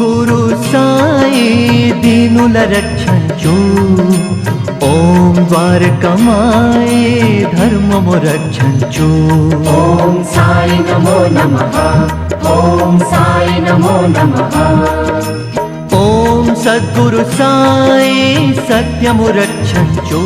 గురు సాయి దీనుల రక్షించు, ఓం ద్వారకమాయి ధర్మము రక్షించు. ఓం సాయి నమో నమః, ఓం సాయి నమో నమః. ఓం సద్గురు సాయి సత్యము రక్షించు.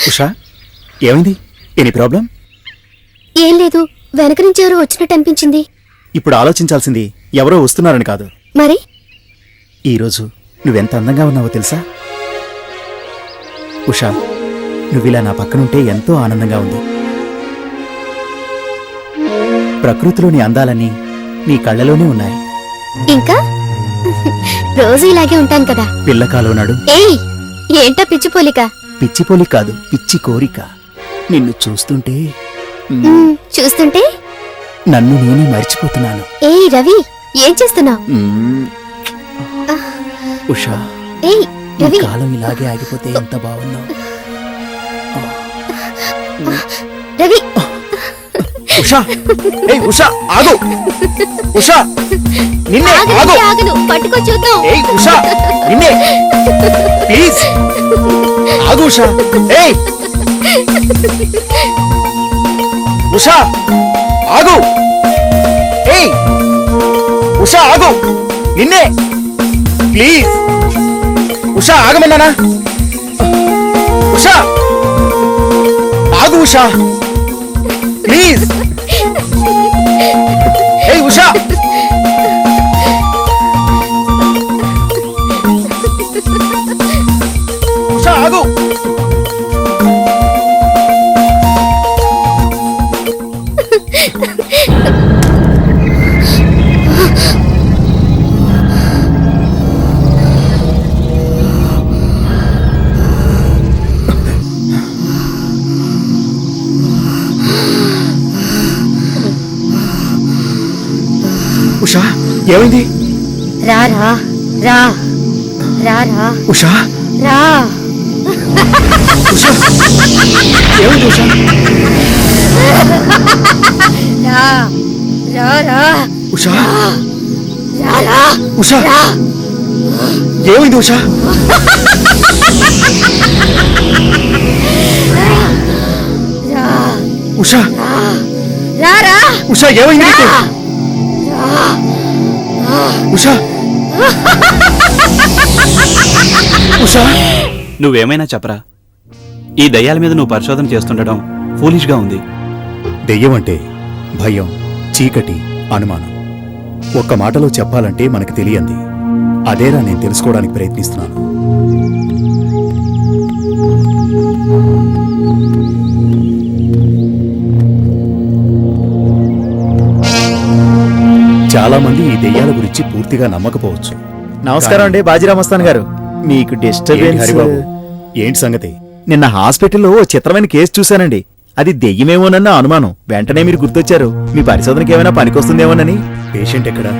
ఉషా, ఏమైంది? Any problem? ఏం లేదు, వెనక నుంచి ఎవరో వచ్చినట్టు అనిపించింది. ఇప్పుడు ఆలోచించాల్సింది ఎవరో వస్తున్నారని కాదు. మరి ఈరోజు నువ్వెంత అందంగా ఉన్నావో తెలుసా? ఉషా, నువ్విలా నా పక్కనుంటే ఎంతో ఆనందంగా ఉంది. ప్రకృతిలోని అందాలన్నీ నీ కళ్ళలోనే ఉన్నాయి. ఇంకా రోజు ఇలాగే ఉంటాను కదా. పిల్ల కాలువనాడు ఏయ్, ఏంటా పిచ్చిపోలిక? పిచ్చిపోలి కాదు, పిచ్చి కోరిక. నిన్ను చూస్తుంటే చూస్తుంటే నన్ను నేనే మర్చిపోతున్నాను. ఏయ్ రవి, ఏం చేస్తున్నావు? మ్మ్. ఉషా, ఏయ్ ఈ రవి, కాలం ఇలాగే ఆగిపోతే ఎంత బాగున్నావు. రవి, ఉషా, ఏయ్ ఉషా, ఆగు. ఉషా, నిన్నే ఆగు. ఆగను, ఆగను, పట్టుకో చూద్దాం. ఏయ్ ఉషా, నిన్నే, ప్లీజ్ ఆగు. ఉషా, ఏయ్ ఉషా, ఆగు. ఏయ్ ఉషా, ఆగు. నిన్నే, ప్లీజ్. ఉషా, ఆగమన్నానా? ఉషా, ఆగు. ఉషా, ప్లీజ్. ఏయ్ ఉషా, ఉషా, ఆగు. ఉషా, ఏమైంది? రా రా రా రా రా ఉషా, రా. ఉషా, ఏమైంది? ఉషా, రా రా రా ఉషా, రా రా ఉషా, రా. ఏమైంది? ఉషా, ఉషా, రా రా ఉషా, ఏమైంది నీకు? ఉషా, ఉషా, నువ్వేమైనా చెప్పరా? ఈ దయ్యాల మీద నువ్వు పరిశోధన చేస్తుండడం ఫూలిష్గా ఉంది. దెయ్యం అంటే భయం, చీకటి, అనుమానం. ఒక్క మాటలో చెప్పాలంటే మనకు తెలియంది అదేరా నేను తెలుసుకోవడానికి ప్రయత్నిస్తున్నాను. చాలా మంది ఈ దెయ్యాల గురించి పూర్తిగా నమ్మకపోవచ్చు. నమస్కారం అండి బాజీరామస్తాన్ గారు. మీకు ఏంటి డిస్టర్బెన్స్? హరిబాబు, ఏంటి సంగతి? నిన్న హాస్పిటల్లో ఓ చిత్రమైన కేసు చూశానండి. అది దెయ్యమేమోనన్న అనుమానం. వెంటనే మీరు గుర్తొచ్చారు. మీ పరిశోధనకి ఏమైనా పనికొస్తుందేమోనని. పేషెంట్ ఎక్కడా?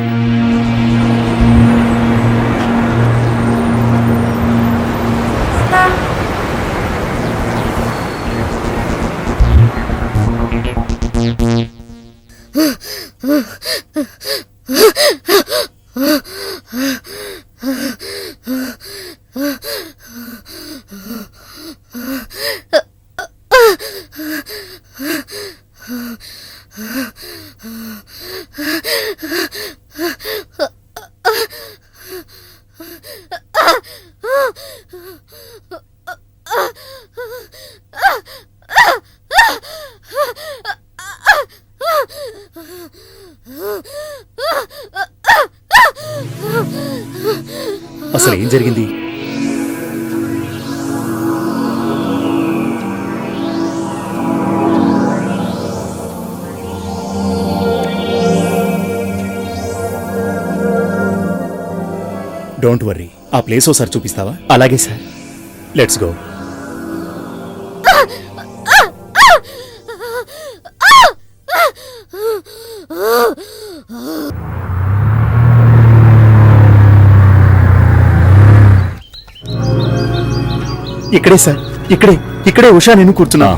అసలు ఏం జరిగింది? డోంట్ వర్రీ, ఆ ప్లేస్ ఓసారి చూపిస్తావా? అలాగే సార్. Let's go. ఇక్కడే సార్, ఇక్కడే ఇక్కడే ఉషా నేను కూర్చున్నా.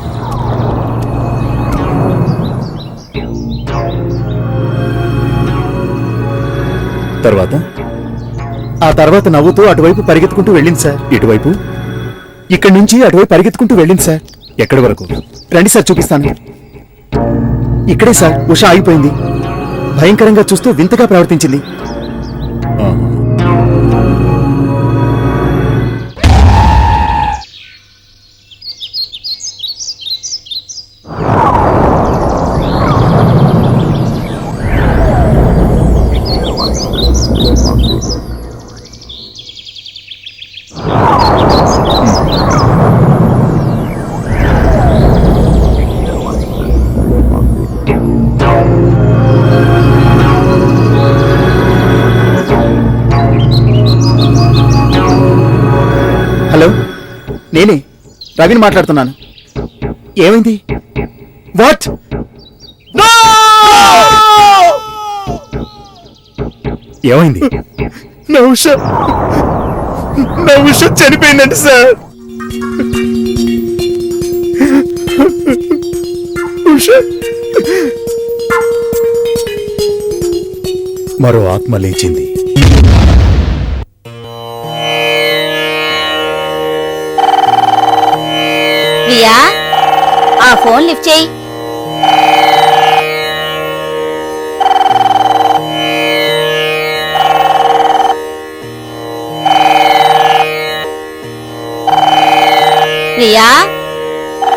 తర్వాత ఆ తర్వాత నవ్వుతూ అటువైపు పరిగెత్తుకుంటూ వెళ్ళింది సార్. ఇటువైపు ఇక్కడి నుంచి అటువైపు పరిగెత్తుకుంటూ వెళ్ళింది సార్. ఎక్కడి వరకు? రండి సార్ చూపిస్తాను. ఇక్కడే సార్ ఉషా ఆగిపోయింది. భయంకరంగా చూస్తూ వింతగా ప్రవర్తించింది. ఆహా. నేనే రవిని మాట్లాడుతున్నాను. ఏమైంది? వాట్? ఏమైంది? నౌష చనిపోయిందండి సార్. మరో ఆత్మ లేచింది. ప్రియా, ఆ ఫోన్ లిఫ్ట్ చేయి. ప్రియా,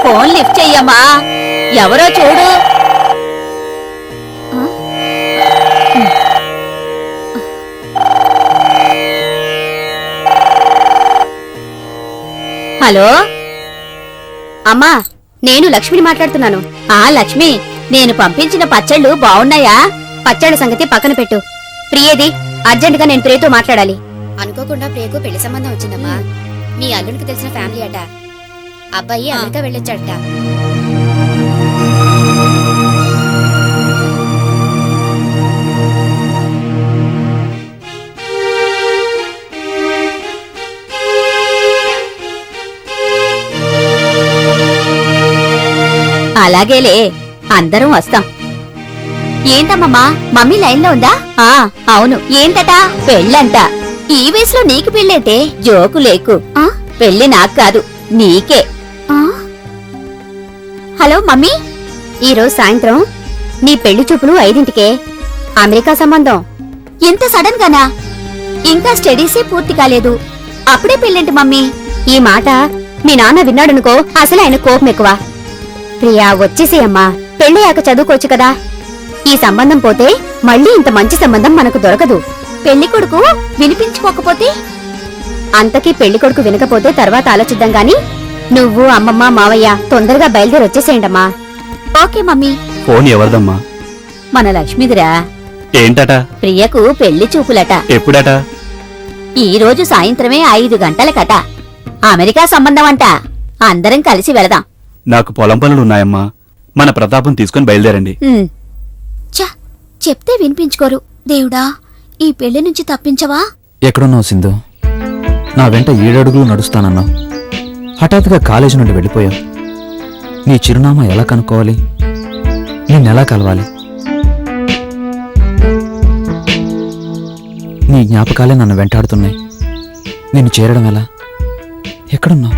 ఫోన్ లిఫ్ట్ చెయ్యమ్మా. ఎవరో చూడు. హలో అమ్మా, నేను లక్ష్మిని మాట్లాడుతున్నాను. లక్ష్మి, నేను పంపించిన పచ్చళ్ళు బాగున్నాయా? పచ్చళ్ళ సంగతి పక్కన పెట్టు. ప్రియేది, అర్జెంటుగా నేను ప్రియతో మాట్లాడాలి. అనుకోకుండా ప్రియకు పెళ్లి సంబంధం వచ్చిందమ్మా. మీ అల్లునికి తెలిసిన ఫ్యామిలీ అట. అబ్బాయి అమెరికా వెళ్ళొచ్చాడట. అలాగేలే, అందరం వస్తాం. ఏంటమ్మమ్మా, మమ్మీ లైన్లో ఉందా? అవును. ఏంటట? పెళ్ళంట. ఈ వయసులో నీకు పెళ్ళేంటే? జోకు లేకు. పెళ్లి నాకు కాదు, నీకే. హలో మమ్మీ, ఈరోజు సాయంత్రం నీ పెళ్లి చూపులు 5ంటికే. అమెరికా సంబంధం. ఎంత సడన్ గానా? ఇంకా స్టడీసే పూర్తి కాలేదు, అప్పుడే పెళ్ళేంటి మమ్మీ? ఈ మాట మీ నాన్న విన్నాడనుకో, అసలు ఆయన కోపం ఎక్కువ. ప్రియా, వచ్చేసేయమ్మా. పెళ్ళయ్యాక చదువుకోవచ్చు కదా. ఈ సంబంధం పోతే మళ్ళీ ఇంత మంచి సంబంధం మనకు దొరకదు. పెళ్లి కొడుకు వినిపించుకోకపోతే? అంతకీ పెళ్లి కొడుకు వినకపోతే తర్వాత ఆలోచిద్దాం గాని, నువ్వు అమ్మమ్మ మావయ్య తొందరగా బయలుదేరి వచ్చేసేయండమ్మా. Okay mummy. ఫోన్ ఎవరిదమ్మా? మన లక్ష్మిదిరా. ఏంటట? ప్రియకు పెళ్లి చూపులట. ఎప్పుడట? ఈ రోజు సాయంత్రమే 5 గంటలకట. అమెరికా సంబంధం అంట. అందరం కలిసి వెళదాం. నాకు పొలం పనులున్నాయమ్మా. మన ప్రతాపం తీసుకుని బయలుదేరండి. చెప్తే వినిపించుకోరు. దేవుడా, ఈ పెళ్లి నుంచి తప్పించవా? ఎక్కడున్నావు సింధు? నా వెంట 7 అడుగులు నడుస్తానన్నావు. హఠాత్తుగా కాలేజీ నుండి వెళ్ళిపోయావు. నీ చిరునామా ఎలా కనుక్కోవాలి? నిన్నెలా కలవాలి? నీ జ్ఞాపకాలే నన్ను వెంటాడుతున్నాయి. నిన్ను చేరడం ఎలా? ఎక్కడున్నావు?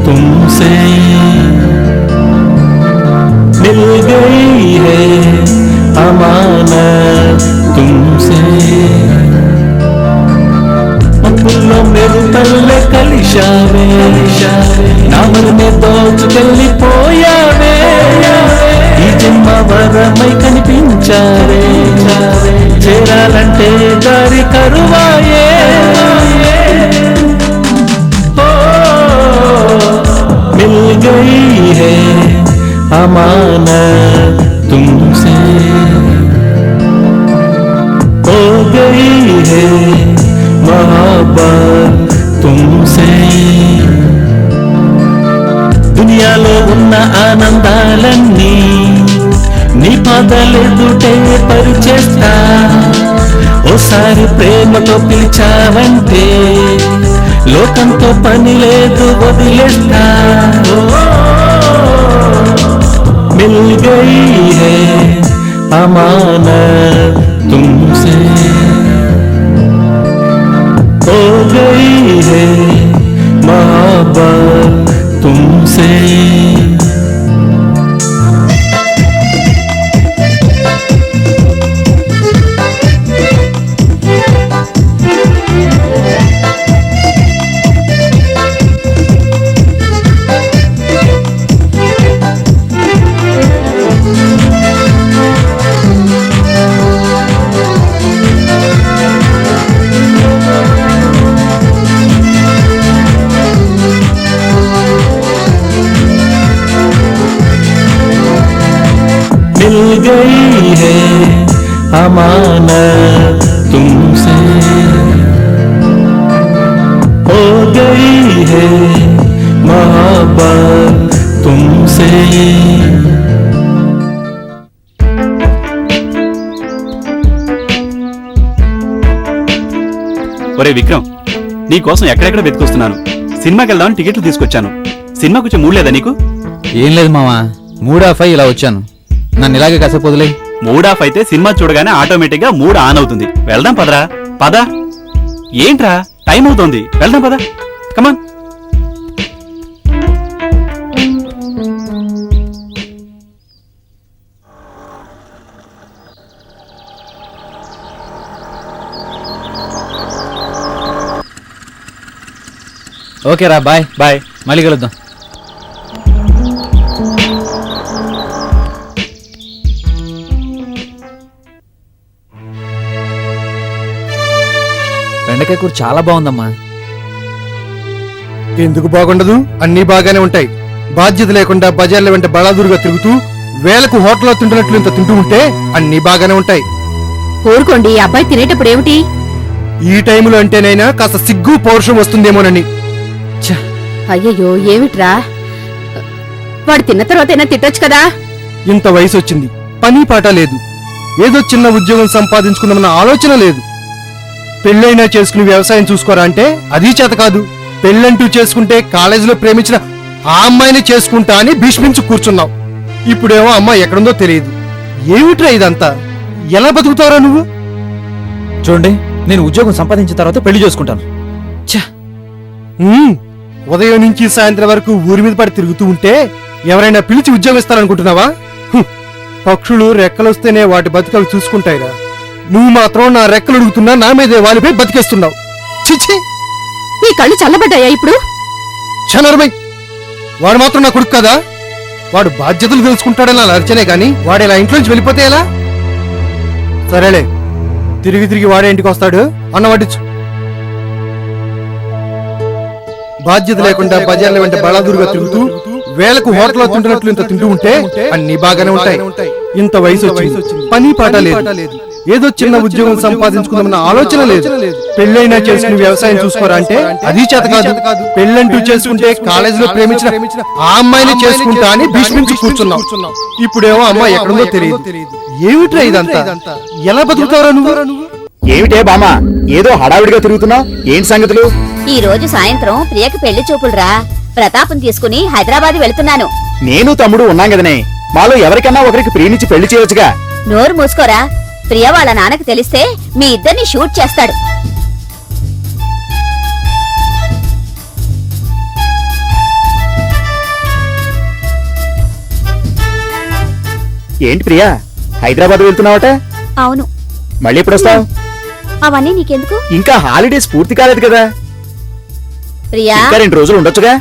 तुमसे मिल गई है अमानत तुमसे అప్పుల్లో మెరుపల్లె కలిశావే నామల్ని దోచుకెళ్ళిపోయావే ఈ జన్మ వరమై కనిపించారే చేరాలంటే దారి కరువాయే मिल गई है अमानत तुमसे हो गई है मोहब्बत तुमसे దునియాలో ఉన్న ఆనందాలన్నీ నీ పాదాలెదుటే పరిచేస్తా ఓసారి ప్రేమతో పిలిచావంటే లోకంతో పని లేదు వదిలేస్తా మిల్ గయి హై అమానత్ తుమ్సే హో గయి హై మొహబ్బత్ తుమ్సే हो गई है मोहब्बत तुमसे। ఒరే విక్రమ్, నీ కోసం ఎక్కడెక్కడ వెతుకొస్తున్నాను. సినిమాకి వెళ్దామని టికెట్లు తీసుకొచ్చాను. సినిమాకి వచ్చే మూడ్ లేదా నీకు? ఏం లేదు మావా, మూడ్ ఆఫ్ అయ్యి ఇలా వచ్చాను. నన్ను ఇలాగే కాసేపు వదిలే. మూడ్ ఆఫ్ అయితే సినిమా చూడగానే ఆటోమేటిక్ గా మూడ్ ఆన్ అవుతుంది. వెళ్దాం పదరా. పద. ఏంట్రా, టైం అవుతోంది, వెళ్దాం పద. కమాన్. ఓకే రా, బాయ్. బాయ్. మళ్ళీ కలుద్దాం. బెండకాయ కూర చాలా బాగుందమ్మా. ఎందుకు బాగుండదు? అన్నీ బాగానే ఉంటాయి. బాధ్యత లేకుండా బజార్ల వెంట బలాదూరుగా తిరుగుతూ వేలకు హోటల్లో తింటున్నట్లు ఇంత తింటూ ఉంటే అన్నీ బాగానే ఉంటాయి. ఊరుకోండి, ఈ అబ్బాయి తినేటప్పుడు ఏమిటి? ఈ టైంలో అంటేనైనా కాస్త సిగ్గు పౌరుషం వస్తుందేమోనని. అయ్యయ్యో, ఏమిట్రా? వాడు తిన్న తర్వాతైనా తిట్టొచ్చు కదా. ఇంత వయసు వచ్చింది, పని పాట లేదు, ఏదో చిన్న ఉద్యోగం సంపాదించుకుందామన్న ఆలోచన లేదు. పెళ్ళైనా చేసుకుని వ్యవసాయం చూసుకోరా అంటే అది చేత కాదు. పెళ్ళంటూ చేసుకుంటే కాలేజీలో ప్రేమించిన ఆ అమ్మాయిని చేసుకుంటా అని భీష్మించి కూర్చున్నావు. ఇప్పుడేమో అమ్మాయి ఎక్కడుందో తెలియదు. ఏమిట్రా ఇదంతా? ఎలా బతుకుతావురా నువ్వు? చూడండి, నేను ఉద్యోగం సంపాదించిన తర్వాత పెళ్లి చేసుకుంటాను. ఉదయం నుంచి సాయంత్రం వరకు ఊరి మీద పడి తిరుగుతూ ఉంటే ఎవరైనా పిలిచి ఉద్యోగం ఇస్తారనుకుంటున్నావా? పక్షులు రెక్కలొస్తేనే వాటి బతుకలు చూసుకుంటాయిరా. నువ్వు మాత్రం నా రెక్కలు అడుగుతున్నా నా మీదే వాలిపోయి బతికేస్తున్నావు. చిచ్చి, నీ కళ్ళు చల్లబడ్డాయా ఇప్పుడు? చనరమై, వాడు మాత్రం నా కొడుకు కదా. వాడు బాధ్యతలు తెలుసుకుంటాడని నా అర్చనే గాని వాడు ఇలా ఇంట్లోంచి వెళ్ళిపోతే ఎలా? సరేలే, తిరిగి తిరిగి వాడే ఇంటికి వస్తాడు. అన్న వడ్డించు. బాధ్యత లేకుండా బజార్ల వెంట బలాదూరుగా తిరుగుతూ వేలకు హోటల్లో తింటున్నట్లు ఇంత తింటూ ఉంటే అన్ని బాగానే ఉంటాయి. ఇంత వయసు వచ్చింది, పని పాట లేదు, ఏదో చిన్న ఉద్యోగం సంపాదించుకుందామన్న ఆలోచన లేదు. పెళ్ళైనా చేసుకుని వ్యవసాయం చూసుకోరా అంటే అది చేత కాదు. పెళ్ళంటూ చేసుకుంటే కాలేజీలో ప్రేమించిన ఆ అమ్మాయిని చేసుకుంటా అని భీష్మించి కూర్చున్నావు. ఇప్పుడేమో అమ్మాయి ఎక్కడుందో తెలియదు. ఏమిట్రా ఇదంతా? ఎలా బతుకుతావురా నువ్వు? ఏమిటే బామా, ఏదో హడావిడిగా తిరుగుతున్నావు? ఏంటి సంగతులు? ఈ రోజు సాయంత్రం ప్రియకి పెళ్లి చూపులురా. ప్రతాపం తీసుకుని హైదరాబాద్ వెళుతున్నాను. నేను తమ్ముడు ఉన్నాం కదనే, మాలో ఎవరికన్నా ఒకరికి ప్రియనిచ్చి పెళ్లి చేయొచ్చుగా. నోరు మూసుకోరా. ప్రియ వాళ్ళ నాన్నకి తెలిస్తే మీ ఇద్దరిని షూట్ చేస్తాడు. ఏంటి ప్రియా, హైదరాబాద్ వెళ్తున్నావట? అవును. మళ్ళీ ఎప్పుడు వస్తావు? అవన్నీ నీకెందుకు? ఇంకా హాలిడేస్ పూర్తి కాలేదు కదా. ప్రియా, ఇంకా 2 రోజులు ఉండొచ్చుగా.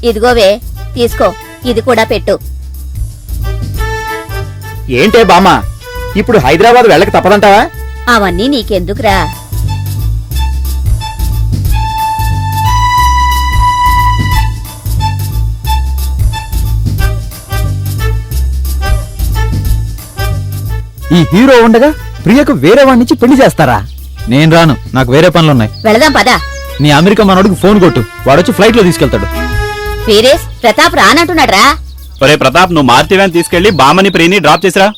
ఇదిగోవే, తీసుకో, ఇది కూడా పెట్టు. ఏంటే బామ్మ, ఇప్పుడు హైదరాబాద్ వెళ్ళక తప్పదంటావా? అవన్నీ నీకెందుకురా? ఈ హీరో ఉండగా ప్రియకు వేరే వాడి నుంచి పెళ్లి చేస్తారా? నేను రాను, నాకు వేరే పనులున్నాయి. వెళదాం పదా. నీ అమెరికా మనోడికి ఫోన్ కొట్టు, వాడొచ్చి ఫ్లైట్ లో తీసుకెళ్తాడు. వీరేష్, ప్రతాప్ రానంటున్నాడు రా. ఒరే ప్రతాప్, నువ్వు మారుతి వ్యాన్ తీసుకెళ్లి బామ్మని ప్రియని డ్రాప్ చేసిరా.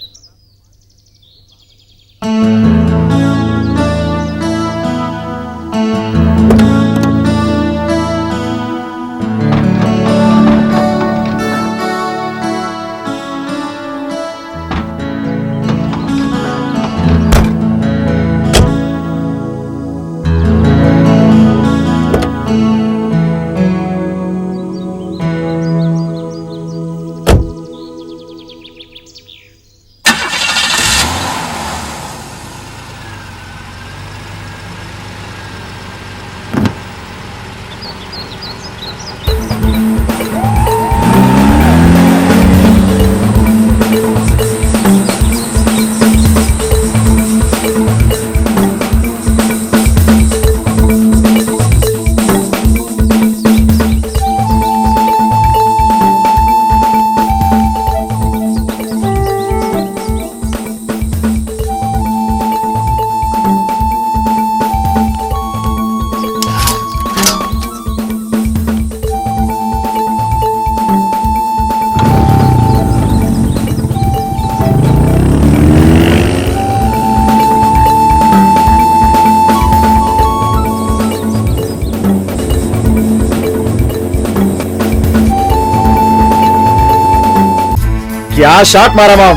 క్యా షాట్ మారా మామ.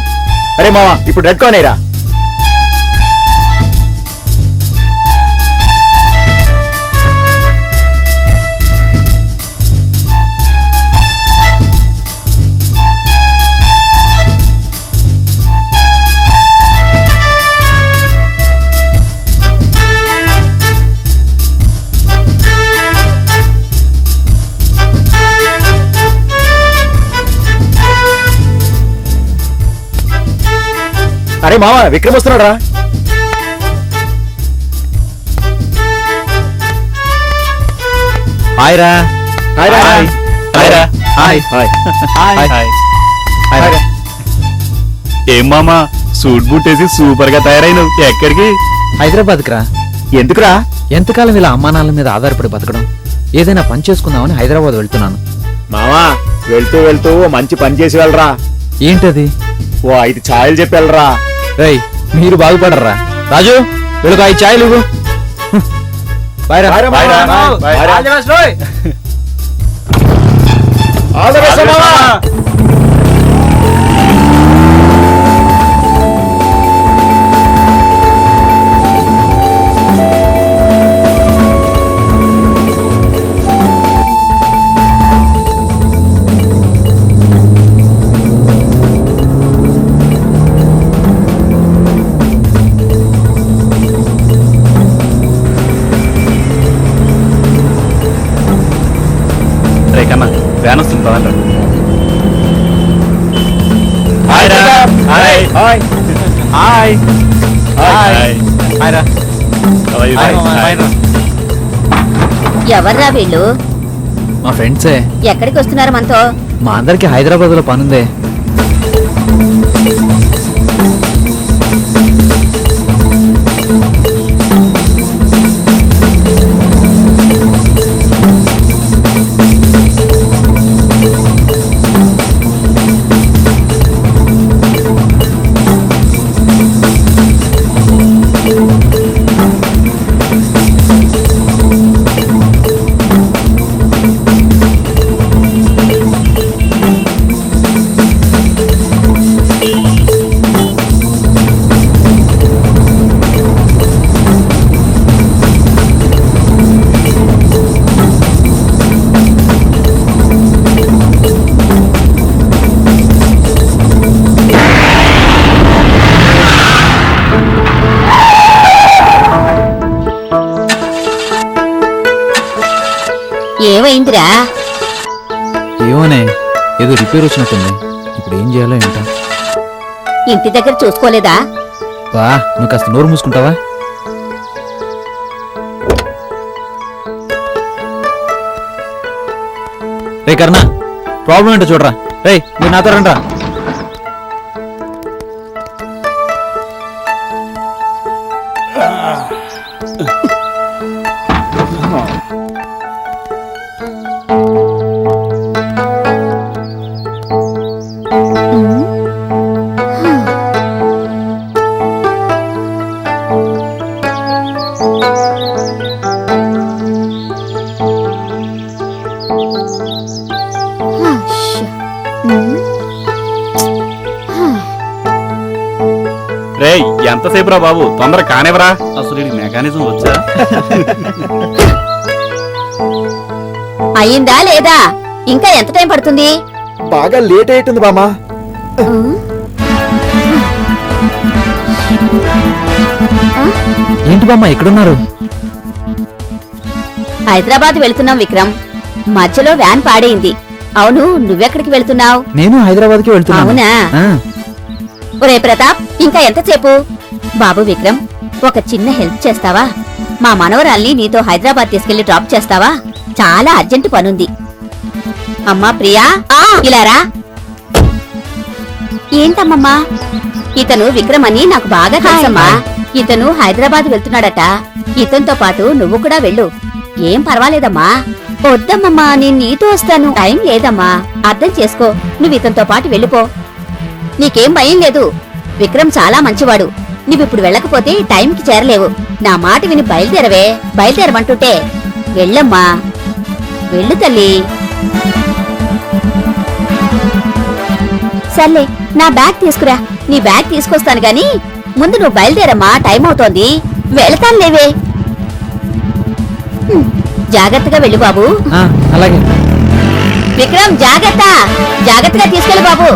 అరే మామ ఇప్పుడు రెడ్ కోనేరా. అరే మామ విక్రమ్ వస్తున్నాడు రా. హాయ్ రా. హాయ్ రా. హాయ్ రా. హాయ్. హాయ్. హాయ్. హాయ్ రా. ఏం మామా సూట్ బూట్ వేసి సూపర్ గా తయారైనవు. ఎక్కడికి? హైదరాబాద్కి రా. ఎందుకురా? ఎంతకాలం ఇలా అమ్మానాన్నల మీద ఆధారపడి బతకడం, ఏదైనా పని చేసుకుందామని హైదరాబాద్ వెళ్తున్నాను. మామా వెళ్తూ వెళ్తూ ఓ మంచి పని చేసి వెళ్ళరా. ఏంటది? ఓ 5 ఛాయలు చెప్పి వెళ్ళరా. రేయ్ మీరు బాగుపడరా. రాజు వెళుకు 5 ఛాయలు ఇవ్వు. బాయ్ రా. బాయ్ రా, బాయ్ రా. బాయ్. బాయ్ రా. All the best, మామా. రే కన్నా వ్యాన్ వస్తుంది పదండి. హాయ్ రా. Hi. Hi. Hi. Hi. Hi రా. How are you? హాయ్ మామ, హాయ్ రా. ఎవర్రా వీళ్ళు? మా ఫ్రెండ్సే. ఎక్కడికి వస్తున్నారు మనతో? మా అందరికి హైదరాబాద్ లో పనుందే. ఏమైందిరా? ఏమోనే, ఏదో రిపేర్ వచ్చినట్టుంది. ఇప్పుడు ఏం చేయాలో ఏంటో. ఇంటి దగ్గర చూసుకోలేదా? బా నువ్వు కాస్త నోరు మూసుకుంటావా? రే కర్ణ, ప్రాబ్లం ఏంటో చూడరా. రే మీరు నాతో రండి రా. రే ఎంతసేపు రా బాబు, తొందర కానివరా. అసలు మెకానిజం వచ్చా? అయిందా లేదా? ఇంకా ఎంత టైం పడుతుంది? బాగా లేట్ అయ్యింది బామా. ఏంటి బామ్మ ఎక్కడున్నారు? హైదరాబాద్ వెళ్తున్నాం విక్రమ్. మధ్యలో వ్యాన్ పాడైంది. అవును, నువ్వెక్కడికి వెళ్తున్నావు? నేను హైదరాబాద్కి వెళ్తున్నాను. అవునా? ఆ, ఒరే ప్రతాప్, ఇంకా ఎంతసేపు? బాబు విక్రమ్, ఒక చిన్న హెల్ప్ చేస్తావా? మా మనవరాల్ని నీతో హైదరాబాద్ తీసుకెళ్లి డ్రాప్ చేస్తావా? చాలా అర్జెంటు పనుంది. అమ్మా ప్రియా, ఇలారా. ఏంటమ్మమ్మా? ఇతను విక్రమ్ అని నాకు బాగా తెలుసమ్మా. ఇతను హైదరాబాద్ వెళ్తున్నాడట. ఇతనితో పాటు నువ్వు కూడా వెళ్ళు. ఏం పర్వాలేదమ్మా. వద్దమ్మమ్మా, నేను నీతో వస్తాను. టైం లేదమ్మా, అర్థం చేసుకో. నువ్వు ఇతనితో పాటు వెళ్ళిపో. నీకేం భయం లేదు. విక్రమ్ చాలా మంచివాడు. నువ్విప్పుడు వెళ్ళకపోతే టైంకి చేరలేవు. నా మాట విని బయలుదేరవే. బయలుదేరమంటుంటే వెళ్ళమ్మా. వెళ్ళు తల్లి. సర్లే నా బ్యాగ్ తీసుకురా. నీ బ్యాగ్ తీసుకొస్తాను గాని ముందు నువ్వు బయలుదేరమ్మా, టైం అవుతోంది. వెళతాను లేవే. జాగ్రత్తగా వెళ్ళు బాబు. అలాగే. విక్రమ్ జాగ్రత్త, జాగ్రత్తగా తీసుకెళ్ళు బాబు.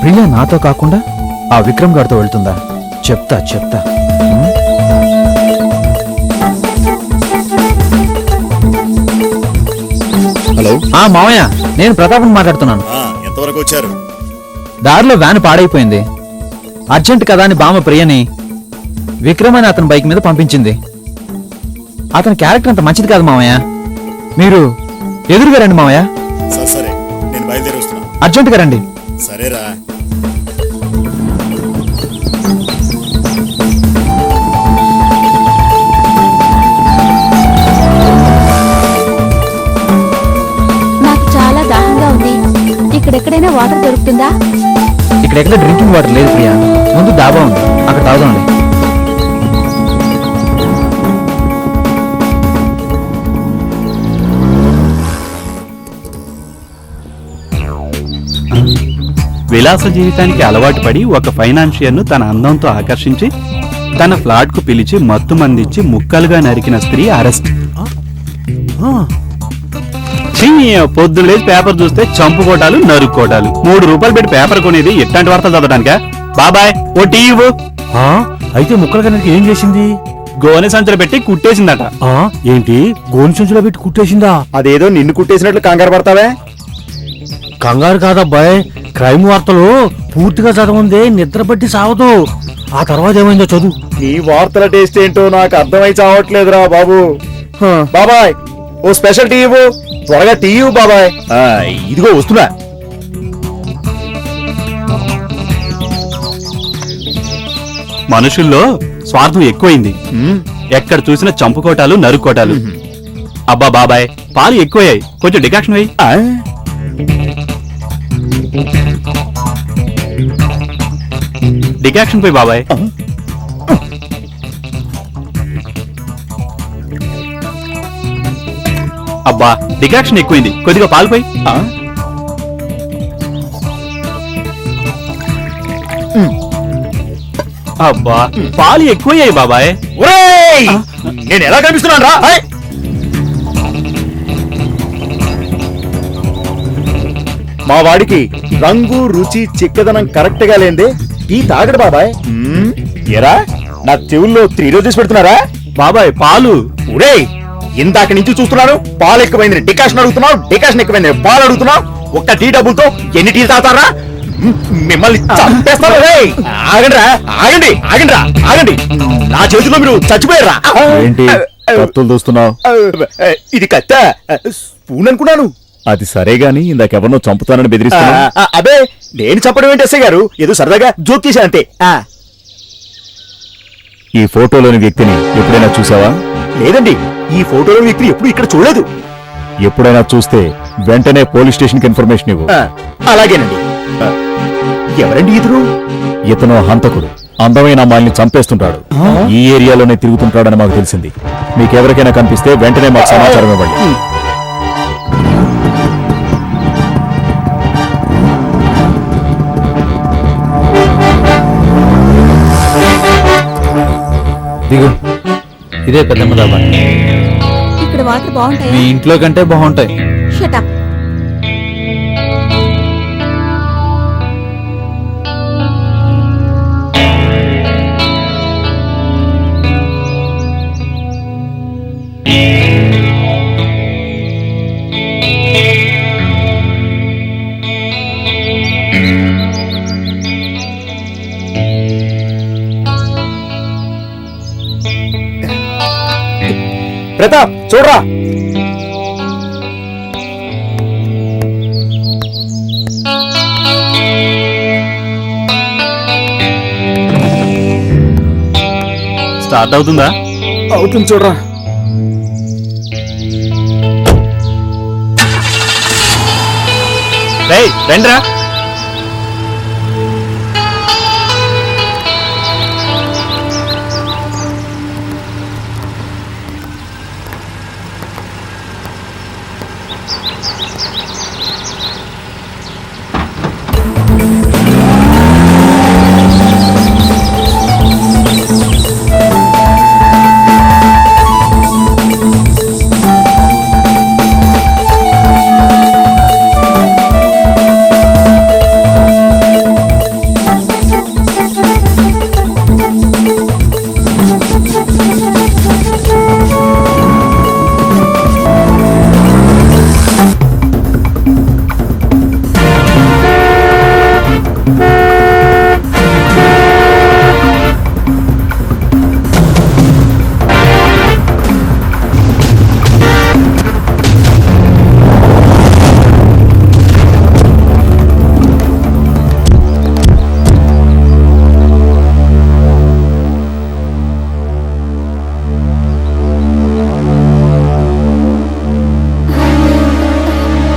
ప్రియా నాతో కాకుండా ఆ విక్రమ్ గారితో వెళ్తుందా? చెప్తా. హలో. మావయ్య, నేను ప్రతాపం మాట్లాడుతున్నాను. ఎంతవరకు వచ్చారు? దారిలో వ్యాన్ పాడైపోయింది. అర్జెంట్ కదా అని బామ్మ ప్రియని విక్రమ్ అని అతని బైక్ మీద పంపించింది. అతని క్యారెక్టర్ అంత మంచిది కాదు మావయ్య. మీరు ఎదురుగా రండి మావయ్య. సరే, నేను బయలుదేరి వస్తున్నా. అర్జెంటుగా రండి. సరేరా. నాకు చాలా దాహంగా ఉంది. ఇక్కడెక్కడైనా వాటర్ దొరుకుతుందా? ఇక్కడెక్కడ డ్రింకింగ్ వాటర్ లేదు ప్రియా. ముందు డాబా ఉంది, అక్కడ తాగుదాండి. విలాస జీవితానికి అలవాటు పడి ఒక ఫైనాన్షియర్ను తన అందంతో ఆకర్షించి తన ఫ్లాట్ కు పిలిచి మత్తు మందిచ్చి ముక్కలుగా నరికిన స్త్రీ అరెస్ట్. పొద్దున లేచి పేపర్ చూస్తే చంపుకోటాలు, నరుక్కోటాలు. 3 రూపాయలు పెట్టి పేపర్ కొనేది ఎట్లాంటి వార్తలు చదవడానికా? బాబాయ్ ఓ టీ ఇవ్వు. అయితే ముక్కలుగా నాకు ఏం చేసింది? గోనె సంచులు పెట్టి కుట్టేసిందట. ఏంటి గోను సంచులో పెట్టి కుట్టేసిందా? అదేదో నిన్ను కుట్టేసినట్లు కంగారు పడతావే? కంగారు కాదబ్బాయ్, క్రైమ్ వార్తలు పూర్తిగా చదవందే నిద్ర పట్టి సావదు. ఆ తర్వాత ఏమైందో చదువు. నీ వార్తల టేస్ట్ ఏంటో నాకు అర్థమై చావట్లేదురా బాబు. బాబాయ్ ఓ స్పెషల్ టీ ఇవ్వు, త్వరగా టీ ఇవ్వు బాబాయ్. ఇదిగో వస్తున్నా. మనుషుల్లో స్వార్థం ఎక్కువైంది. ఎక్కడ చూసినా చంపుకోటాలు, నరుక్కోటాలు. అబ్బా బాబాయ్, పాలు ఎక్కువయ్యాయి, కొంచెం డికాక్షన్ వేయి. డికాక్షన్ పోయి బాబాయ్. అబ్బా డికాక్షన్ ఎక్కువైంది, కొద్దిగా పాలు పోయి. అబ్బా పాలు ఎక్కువయ్యాయి బాబాయ్. నేను ఎలా కనిపిస్తున్నాను రా? మా వాడికి రంగు రుచి చిక్కదనం కరెక్ట్ గా లేదే టీ తాగడు బాబాయ్. ఎరా నా చెవుల్లో 3 రోజెస్ పెడుతున్నారా బాబాయ్? పాలు ఒరేయ్, ఇందాక నుంచి చూస్తున్నాను పాలు ఎక్కువైంది డికాషన్ అడుగుతున్నావు, డికాషన్ ఎక్కువైంది పాలు అడుగుతున్నావు. ఒక్క టీ డబ్బులతో ఎన్ని టీలు తాగుతారా? మిమ్మల్ని చంపేస్తాను. ఆగండిరా, ఆగండి, ఆగండిరా, ఆగండి. నా చేతిలో మీరు చచ్చిపోయారా? ఏంటి కత్తులు దూస్తున్నావు? ఇది కత్త, స్పూన్ అనుకున్నాను. అది సరే గాని ఇందాకెవరినో చంపుతానని బెదిరిస్తున్నా. అబే నేను చెప్పడం ఏంటి ఎస్ఐ గారు, ఏదో సరదాగా జోక్ చేశా అంతే. ఈ ఫోటోలోని వ్యక్తిని ఎప్పుడైనా చూసావా? లేదండి, ఈ ఫోటోలో వ్యక్తిని ఎప్పుడు ఇక్కడ చూడలేదు. ఎప్పుడైనా చూస్తే వెంటనే పోలీస్ స్టేషన్ కి ఇన్ఫర్మేషన్ ఇవ్వు. అలాగేనండి. ఎవరండి ఇతను? ఇతను హంతకుడు, అందమైన అమ్మాయిల్ని చంపేస్తుంటాడు. ఈ ఏరియాలోనే తిరుగుతుంటాడని మాకు తెలిసింది. మీకెవరికైనా కనిపిస్తే వెంటనే మాకు సమాచారం ఇవ్వండి. దిగు. ఇదే పెద్దమ్మ దాబా. ఇక్కడ వాటర్ మీ బాగుంటాయి. ఇంట్లో కంటే బాగుంటాయి. షటప్. ప్రతాప్ చూడరా. స్టార్ట్ అవుతుందా? అవుతుంది చూడరా. రేయ్ రండ్రా.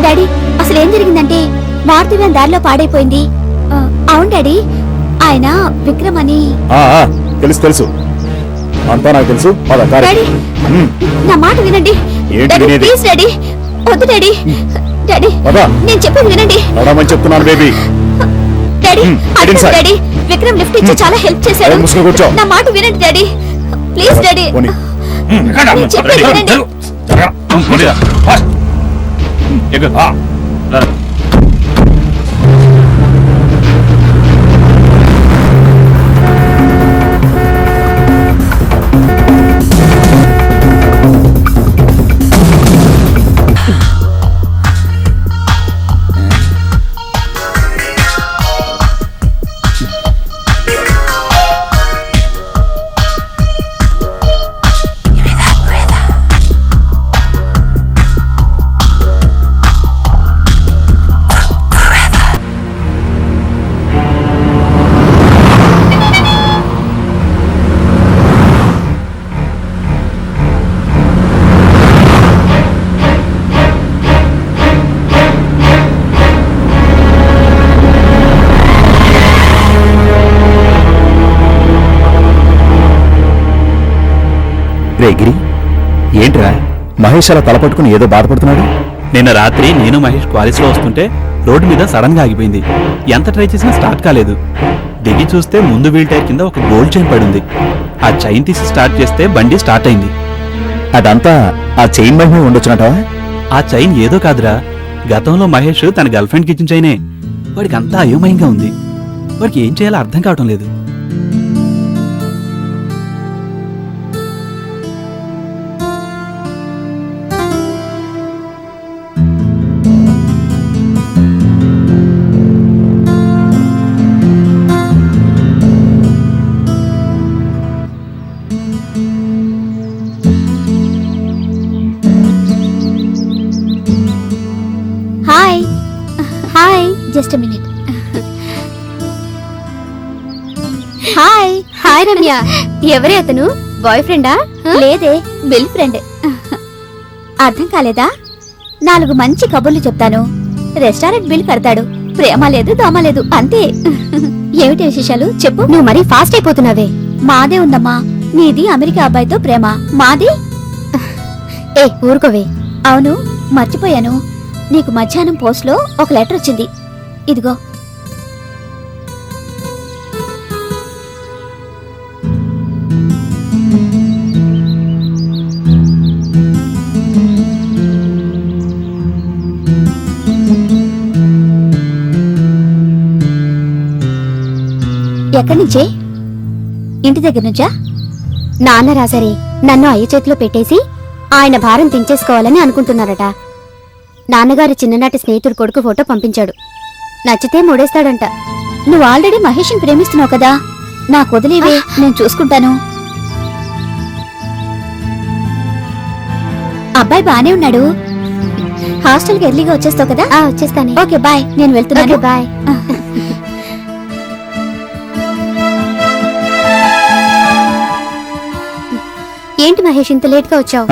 డాడీ అసలు ఏం జరిగిందంటే మారుతి వ్యాన్ దారిలో పాడైపోయింది. అవును డాడీ, ఆయన విక్రమ్ అని. తెలుసు తెలుసు, అంతా నాకు తెలుసు. డాడీ నా మాట వినండి. ఏంటి డాడీ వినేది? ప్లీజ్ డాడీ, వద్దు డాడీ. డాడీ నేను చెప్పేది వినండి. చెప్తున్నాను బేబీ. డాడీ అర్థం inside. డాడీ, విక్రమ్ లిఫ్ట్ ఇచ్చి చాలా హెల్ప్ చేశాడు. మూసుకొని కూర్చో. నా మాట వినండి డాడీ, ప్లీజ్ డాడీ. నేను చెప్పేది వినండి. రే గిరి, ఏంట్రా మహేష్ అలా తలపట్టుకుని ఏదో బాధపడుతున్నాడు? నిన్న రాత్రి నేను మహేష్ క్వాలిస్లో వస్తుంటే రోడ్డు మీద సడన్ గా ఆగిపోయింది. ఎంత ట్రై చేసినా స్టార్ట్ కాలేదు. దిగి చూస్తే ముందు వీల్ టైర్ కింద ఒక గోల్డ్ చైన్ పడింది. ఆ చైన్ తీసి స్టార్ట్ చేస్తే బండి స్టార్ట్ అయింది. అదంతా ఆ చైన్ మహిమే ఉండొచ్చునట. ఆ చైన్ ఏదో కాదురా, గతంలో మహేష్ తన గర్ల్ ఫ్రెండ్కి ఇచ్చిన చైనే. వాడికి అంతా అయోమయంగా ఉంది. వాడికి ఏం చేయాలో అర్థం కావటం లేదు. Hi hi, just minute. Hi hi Ramya. ఎవరే అతను? బాయ్ ఫ్రెండా? లేదే, బిల్ ఫ్రెండ్. అర్థం కాలేదా? 4 మంచి కబుర్లు చెప్తాను, రెస్టారెంట్ బిల్ కడతాడు. ప్రేమ లేదు దోమ లేదు, అంతే. ఏమిటి విశేషాలు చెప్పు. నువ్వు మరీ ఫాస్ట్ అయిపోతున్నావే. మాదే ఉందమ్మా, నీది అమెరికా అబ్బాయితో ప్రేమ, మాది. ఏ ఊరుకోవే. అవును మర్చిపోయాను, నీకు మధ్యాహ్నం పోస్ట్ లో ఒక లెటర్ వచ్చింది, ఇదిగో. ఎక్కడి నుంచే? ఇంటి దగ్గర నుంచా? నాన్న రాసరే నన్ను అయ్య చేతిలో పెట్టేసి ఆయన భారం దించేసుకోవాలని అనుకుంటున్నారట. నాన్నగారి చిన్ననాటి స్నేహితుడు కొడుకు ఫోటో పంపించాడు. నచ్చితే మూడేస్తాడంట. నువ్వు ఆల్రెడీ మహేష్ని ప్రేమిస్తున్నావు కదా, నాకు వదిలేవే, నేను చూసుకుంటాను. అబ్బాయి బానే ఉన్నాడు. హాస్టల్కి ఎర్లీగా వచ్చేస్తావు కదా? వచ్చేస్తాను. ఓకే బాయ్, నేను వెళ్తున్నాను. బాయ్. ఏంటి మహేష్ ఇంత లేట్ గా వచ్చావు?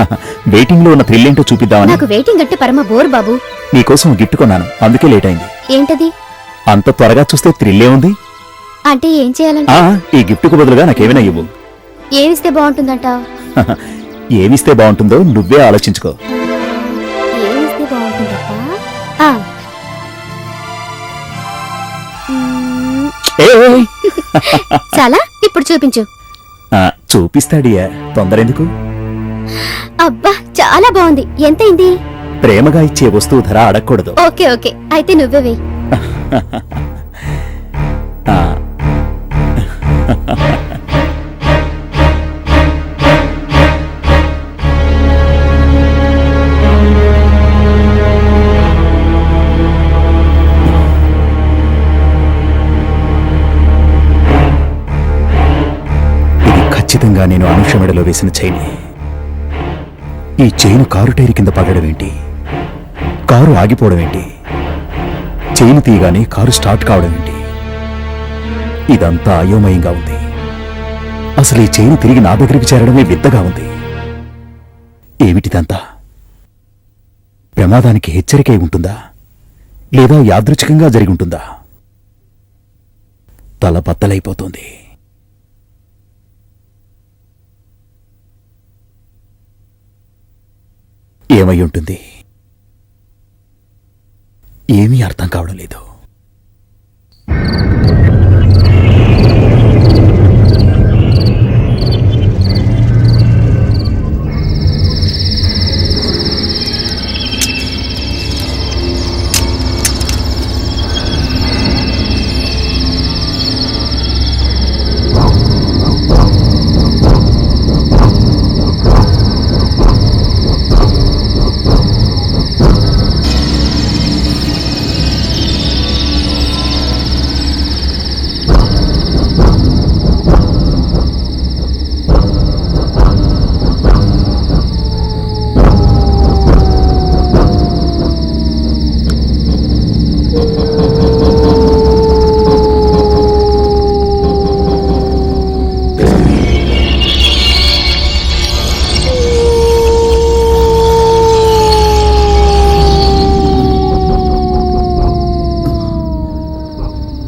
వెయిటింగ్ లో ఉన్న థ్రిల్ ఏంటో చూపిద్దామని. నాకు వెయిటింగ్ అంటే పరమ బోర్ బాబు. నీకోసం గిఫ్ట్ కొన్నాను, అందుకే లేట్ అయింది. ఏంటది? అంత త్వరగా చూస్తే థ్రిల్లే ఉంది. అంటే ఏం చేయాలంట? ఈ గిఫ్ట్కు బదులుగా నాకేమైనా ఇవ్వు. ఏమిస్తే బాగుంటుందంట? ఏమిస్తే బాగుంటుందో నువ్వే ఆలోచించుకో. ఏమిస్తే బాగుంటుందట? ఏయ్! చాలా ఇప్పుడు చూపించు. చూపిస్తాడియా, తొందరెందుకు? అబ్బా చాలా బాగుంది. ఎంతైంది? ప్రేమగా ఇచ్చే వస్తువు ధర అడగకూడదు. ఓకే ఓకే, అయితే నువ్వే వెయ్యి. ఇది ఖచ్చితంగా నేను అనుష మెడలో వేసిన చైన్. ఈ చైన్ కారు టైర్ కింద పడడం ఏంటి? కారు ఆగిపోవడం ఏంటి? చైన్ తీయగానే కారు స్టార్ట్ కావడం ఏంటి? ఇదంతా అయోమయంగా ఉంది. అసలు ఈ చైన్ తిరిగి నా దగ్గరికి చేరడమే వింతగా ఉంది. ఏమిటిదంతా? ప్రమాదానికి హెచ్చరికై ఉంటుందా, లేదా యాదృచ్ఛికంగా జరిగి ఉంటుందా? తల బద్దలైపోతుంది. ఏమై ఉంటుంది? ఏమీ అర్థం కావడం లేదు.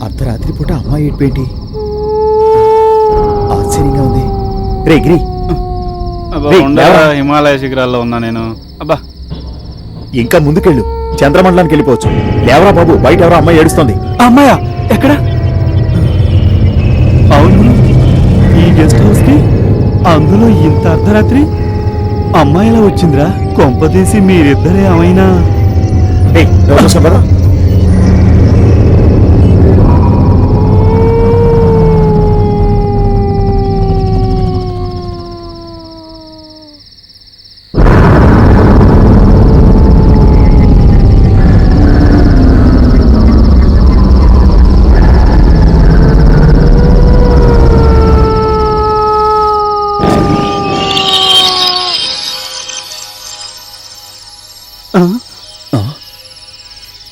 అర్ధరాత్రి పూట అమ్మాయి ఏడ్పేంటి? ఆశ్చర్యంగా ఉంది. రే గిరి, హిమాలయ శిఖరాల్లో ఉన్నా నేను. అబ్బా ఇంకా ముందుకెళ్ళు, చంద్రమండలానికి వెళ్ళిపోవచ్చు. లేవరా బాబు, బయట ఎవరో అమ్మాయి ఏడుస్తోంది. అమ్మాయా? ఎక్కడ? అవును, ఈ గెస్ట్ హౌస్ కి అందులో ఇంత అర్ధరాత్రి అమ్మాయిలా వచ్చిందిరా. కొంపదీసి మీరిద్దరే అమైనా?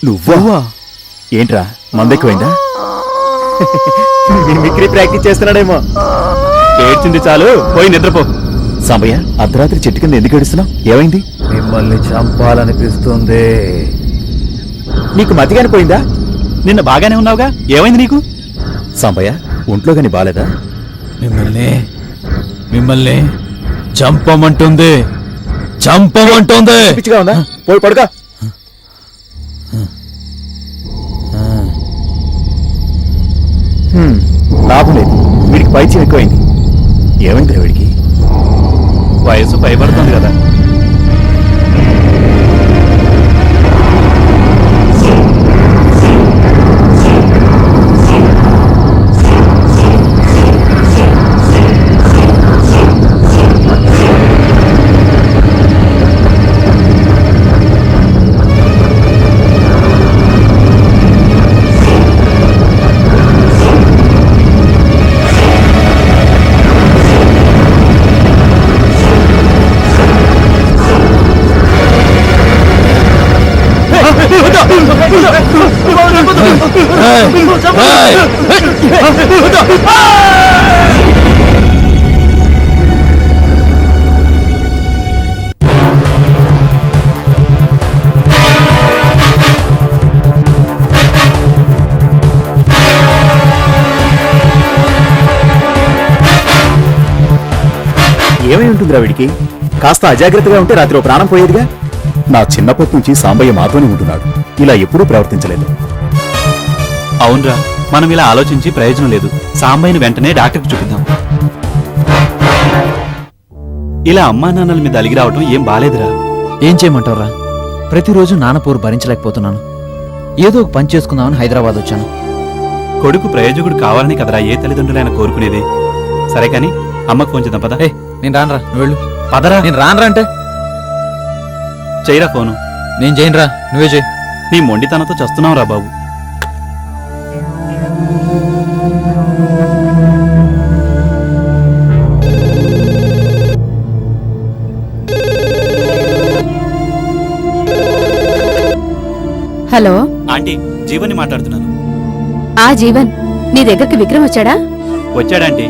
నువ్వా? ఏంట్రా, మందెక్కువైందా? Mimicry practice చేస్తున్నాడేమో. ఏడ్చింది చాలు, పోయి నిద్రపో. సాంబయ్య, అర్ధరాత్రి చెట్టు కింద ఎందుకు ఏడుస్తున్నావు? ఏమైంది? మిమ్మల్ని చంపాలనిపిస్తుంది. నీకు మతిగాని పోయిందా? నిన్న బాగానే ఉన్నావుగా, ఏమైంది నీకు? సాంబయ్య, ఒంట్లో గాని బాలేదా? మిమ్మల్ని చంపమంటుంది. పిచ్చిగా ఉందా? పోయి పడుకో. లాభం లేదు, వీడికి పైత్యం ఎక్కువైంది. ఏమైంది వీడికి? వయసు పైబడుతుంది కదా. ఏమై ఉంటుందిరా వీడికి? కాస్త అజాగ్రత్తగా ఉంటే రాత్రి ఓ ప్రాణం పోయేదిగా. నా చిన్నప్పటి నుంచి సాంబయ్య మాతోనే ఉంటున్నాడు. ఇలా ఎప్పుడూ ప్రవర్తించలేదు. అవునరా, మనం ఇలా ఆలోచించి ప్రయోజనం లేదు. సాంబయ్యని వెంటనే డాక్టర్కి చూపిద్దాం. ఇలా అమ్మా నాన్నల మీద అలిగి రావటం ఏం బాలేదురా. ఏం చేయమంటావురా? ప్రతిరోజు నాన్న పోరు భరించలేకపోతున్నాను. ఏదో ఒక పని చేసుకుందామని హైదరాబాద్ వచ్చాను. కొడుకు ప్రయోజకుడు కావాలని కదరా ఏ తల్లిదండ్రులైనా కోరుకునేది. సరే కాని అమ్మకు ఫోన్ చేద్దాం పద. నేను రానరా, నువ్వు వెళ్ళు. పదరా. నేను రానరా అంటే చెయ్యరా ఫోను. నేను చేయనురా, నువ్వే చేయి. నీ మొండితనంతో చస్తున్నావురా బాబు. హలో ఆంటీ, జీవన్ని మాట్లాడుతున్నాను. ఆ జీవన్, నీ దగ్గరికి విక్రమ్ వచ్చాడా? వచ్చాడంటీ.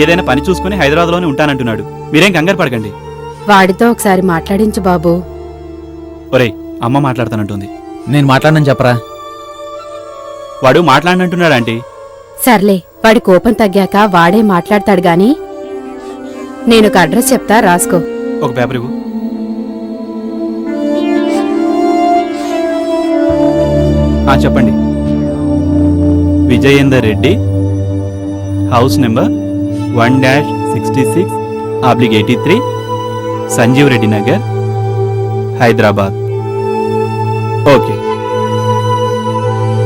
ఏదైనా పని చూసుకుని హైదరాబాద్లోనే ఉంటానంటున్నాడు. మీరేం కంగారు పడకండి. వాడితో ఒకసారి మాట్లాడించు బాబు. ఒరేయ్, అమ్మ మాట్లాడతానంటుంది. నేను మాట్లాడనని చెప్పరా? వాడు మాట్లాడనంటున్నాడు ఆంటీ. సర్లే, వాడి కోపం తగ్గాక వాడే మాట్లాడతాడు గాని. నేను ఒక అడ్రస్ చెప్తా, రాసుకో. ఒక పేపర్ ఇవ్వు. చెప్పండి. Vijayender Reddy, house number 1-66/83, Sanjeev Reddy Nagar, Hyderabad. Okay.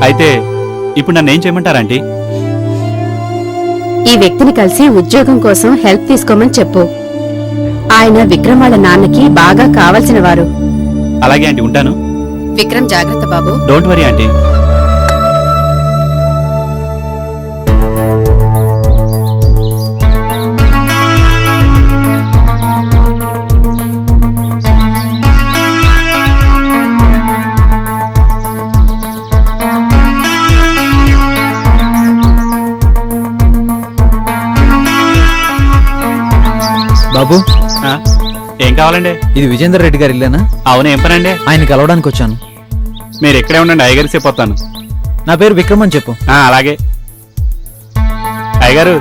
అయితే ఇప్పుడు నన్ను ఏం చేయమంటారంటీ? ఈ వ్యక్తిని కలిసి ఉద్యోగం కోసం హెల్ప్ తీసుకోమని చెప్పు. ఆయన విక్రమ్ వాళ్ళ నాన్నకి బాగా కావలసిన వారు. అలాగే ఆంటీ, ఉంటాను. విక్రమ్ జాగ్రత్త బాబు. Don't worry aunty. బాబు, ఏం కావాలండి? ఇది విజేందర్ రెడ్డి గారి ఇల్లేనా? అవును, ఏం పనండి? ఆయన కలవడానికి వచ్చాను. మీరు ఇక్కడే ఉండండి, అయ్యగారు సేపు వస్తాను. నా పేరు విక్రమ్ అని చెప్పు. అలాగే. అయ్యగారు,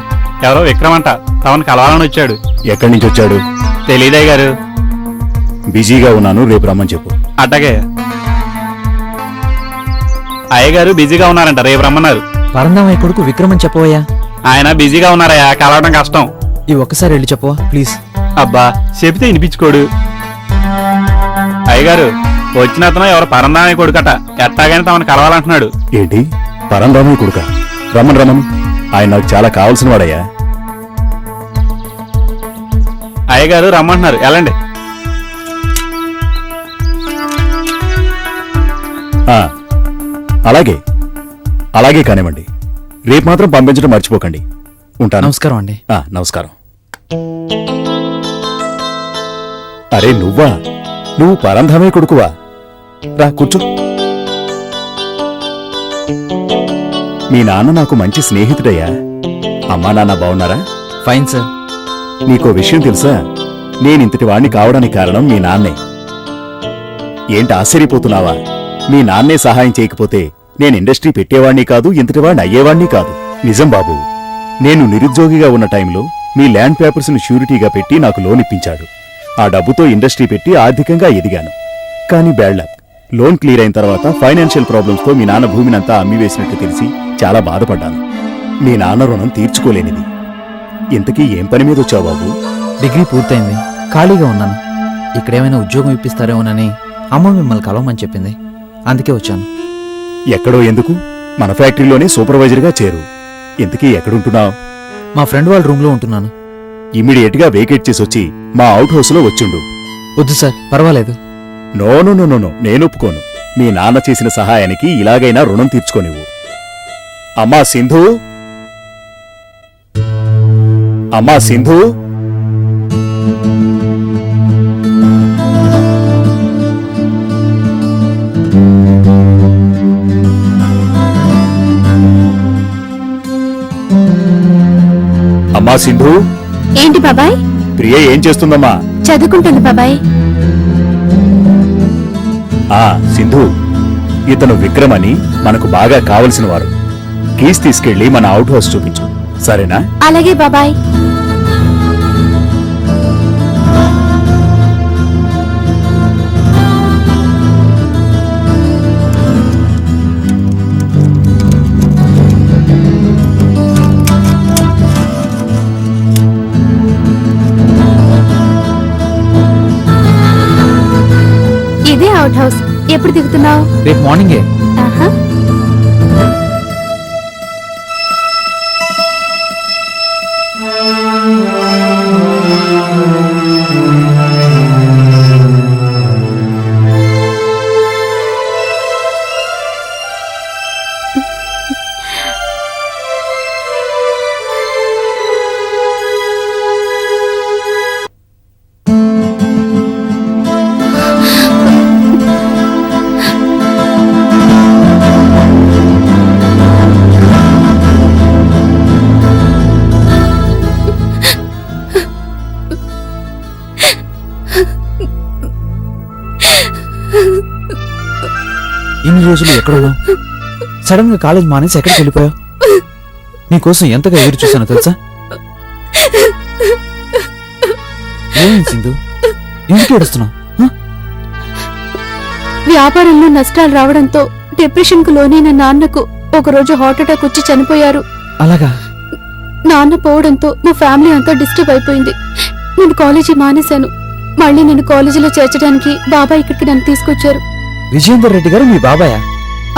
ఎవరో విక్రమ్ అంట తమను కలవాలని వచ్చాడు. ఎక్కడి నుంచి వచ్చాడు? తెలీదు అయ్యగారు. బిజీగా ఉన్నాను, రేపు రమ్మని చెప్పు. అట్టగే. అయ్యగారు బిజీగా ఉన్నారంట, రేపు రమ్మన్నారు. పరందామయ్య కొడుకు విక్రమ్ అని చెప్పవయ్యా. ఆయన బిజీగా ఉన్నారయ్యా, కలవడం కష్టం. ఈ ఒక్కసారి వెళ్ళి చెప్పవా ప్లీజ్? అబ్బా, చెబితే వినిపించుకోడు. అయ్యగారు, వచ్చిన అతను ఎవరు పరందామయ్య కొడుకట, ఎట్టాగానే తమను కలవాలంటున్నాడు. ఏంటి, పరందామయ్య కొడుక? రమ్మను రమ్మను, ఆయన నాకు చాలా కావాల్సిన వాడయ్యా. అయ్యగారు రమ్మంటున్నారు, వెళ్ళండి. అలాగే అలాగే కానివ్వండి. రేపు మాత్రం పంపించడం మర్చిపోకండి. ఉంటాను. నమస్కారం అండి. నమస్కారం. అరే నువ్వా? నువ్వు పరంధామయ్య కొడుకువా? రా కూర్చో. మీ నాన్న నాకు మంచి స్నేహితుడయ్యా. అమ్మా నాన్న బావున్నారా? Fine sir. నీకో విషయం తెలుసా? నేనింతటి వాణ్ణి కావడానికి కారణం మీ నాన్నే. ఏంటి ఆశ్చర్యపోతున్నావా? మీ నాన్నే సహాయం చేయకపోతే నేను ఇండస్ట్రీ పెట్టేవాణ్ణి కాదు, ఇంతటి వాణ్ణి అయ్యేవాణ్ణి కాదు. నిజం బాబు, నేను నిరుద్యోగిగా ఉన్న టైంలో మీ ల్యాండ్ పేపర్స్ను ష్యూరిటీగా పెట్టి నాకు లోన్ ఇప్పించాడు. ఆ డబ్బుతో ఇండస్ట్రీ పెట్టి ఆర్థికంగా ఎదిగాను. కానీ బ్యాడ్ లక్, లోన్ క్లియర్ అయిన తర్వాత ఫైనాన్షియల్ ప్రాబ్లమ్స్తో మీ నాన్న భూమినంతా అమ్మివేసినట్టు తెలిసి చాలా బాధపడ్డాను. మీ నాన్న రుణం తీర్చుకోలేనిది. ఇంతకీ ఏం పని మీద వచ్చావు బాబు? డిగ్రీ పూర్తయింది, ఖాళీగా ఉన్నాను. ఇక్కడేమైనా ఉద్యోగం ఇప్పిస్తారేమోనని అమ్మ మిమ్మల్ని కలవమని చెప్పింది, అందుకే వచ్చాను. ఎక్కడో ఎందుకు, మన ఫ్యాక్టరీలోనే సూపర్వైజర్గా చేరు. ఇంతకీ ఎక్కడుంటున్నావు? మా ఫ్రెండ్ వాళ్ళ రూమ్లో ఉంటున్నాను. ఇమ్మీడియట్ గా వేకేట్ చేసి వచ్చి మా అవుట్ హౌస్ లో వచ్చిండు. వద్దు సార్, పర్వాలేదు. నో నో నో నో, నేను ఒప్పుకోను. మీ నాన్న చేసిన సహాయానికి ఇలాగైనా రుణం తీర్చుకోనివ్వు. అమ్మా సింధు, అమ్మా సింధు, అమ్మా సింధు. ఏంటి బాబాయ్? ప్రియ ఏం చేస్తుందమ్మా? చదువుకుంటుంది బాబాయ్. సింధు, ఇతను విక్రమ్ అని మనకు బాగా కావలసిన వారు. కీస్ తీసుకెళ్లి మన అవుట్ హౌస్ చూపించు, సరేనా? అలాగే బాబాయ్. Out house. ఎప్పుడు దిగుతున్నావు? రేపు మార్నింగే. ఆహా. ఇన్ని రోజులు ఎక్కడున్నావు? సడన్ గా కాలేజ్ మానేసి ఎక్కడికి వెళ్ళిపోయావు? నీకోసం ఎంతగా ఎదురు చూసానో తెలుసా? ఏమైంది సింధు? ఎందుకు ఏడుస్తున్నావు? వ్యాపారంలో నష్టాలు రావడంతో డిప్రెషన్ కు లోనైన నాన్నకు ఒకరోజు హార్ట్ అటాక్ వచ్చి చనిపోయారు. అలాగా? నాన్న పోవడంతో మా ఫ్యామిలీ అంతా డిస్టర్బ్ అయిపోయింది. నేను కాలేజీ మానేశాను. మళ్ళీ నేను కాలేజీలో చేర్చడానికి బాబాయ్ ఇక్కడికి నన్ను తీసుకొచ్చారు. విజయేందర్ రెడ్డి గారు మీ బాబాయా?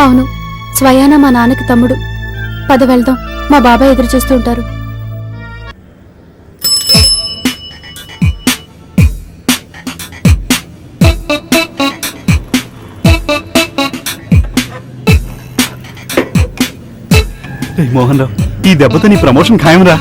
అవును, స్వయానా మా నాన్నకి తమ్ముడు. పద వెళ్దాం, మా బాబాయ్ ఎదురు చూస్తూ ఉంటారు. మోహన్ రావు, ఈ దెబ్బతో నీ ప్రమోషన్ ఖాయంరా.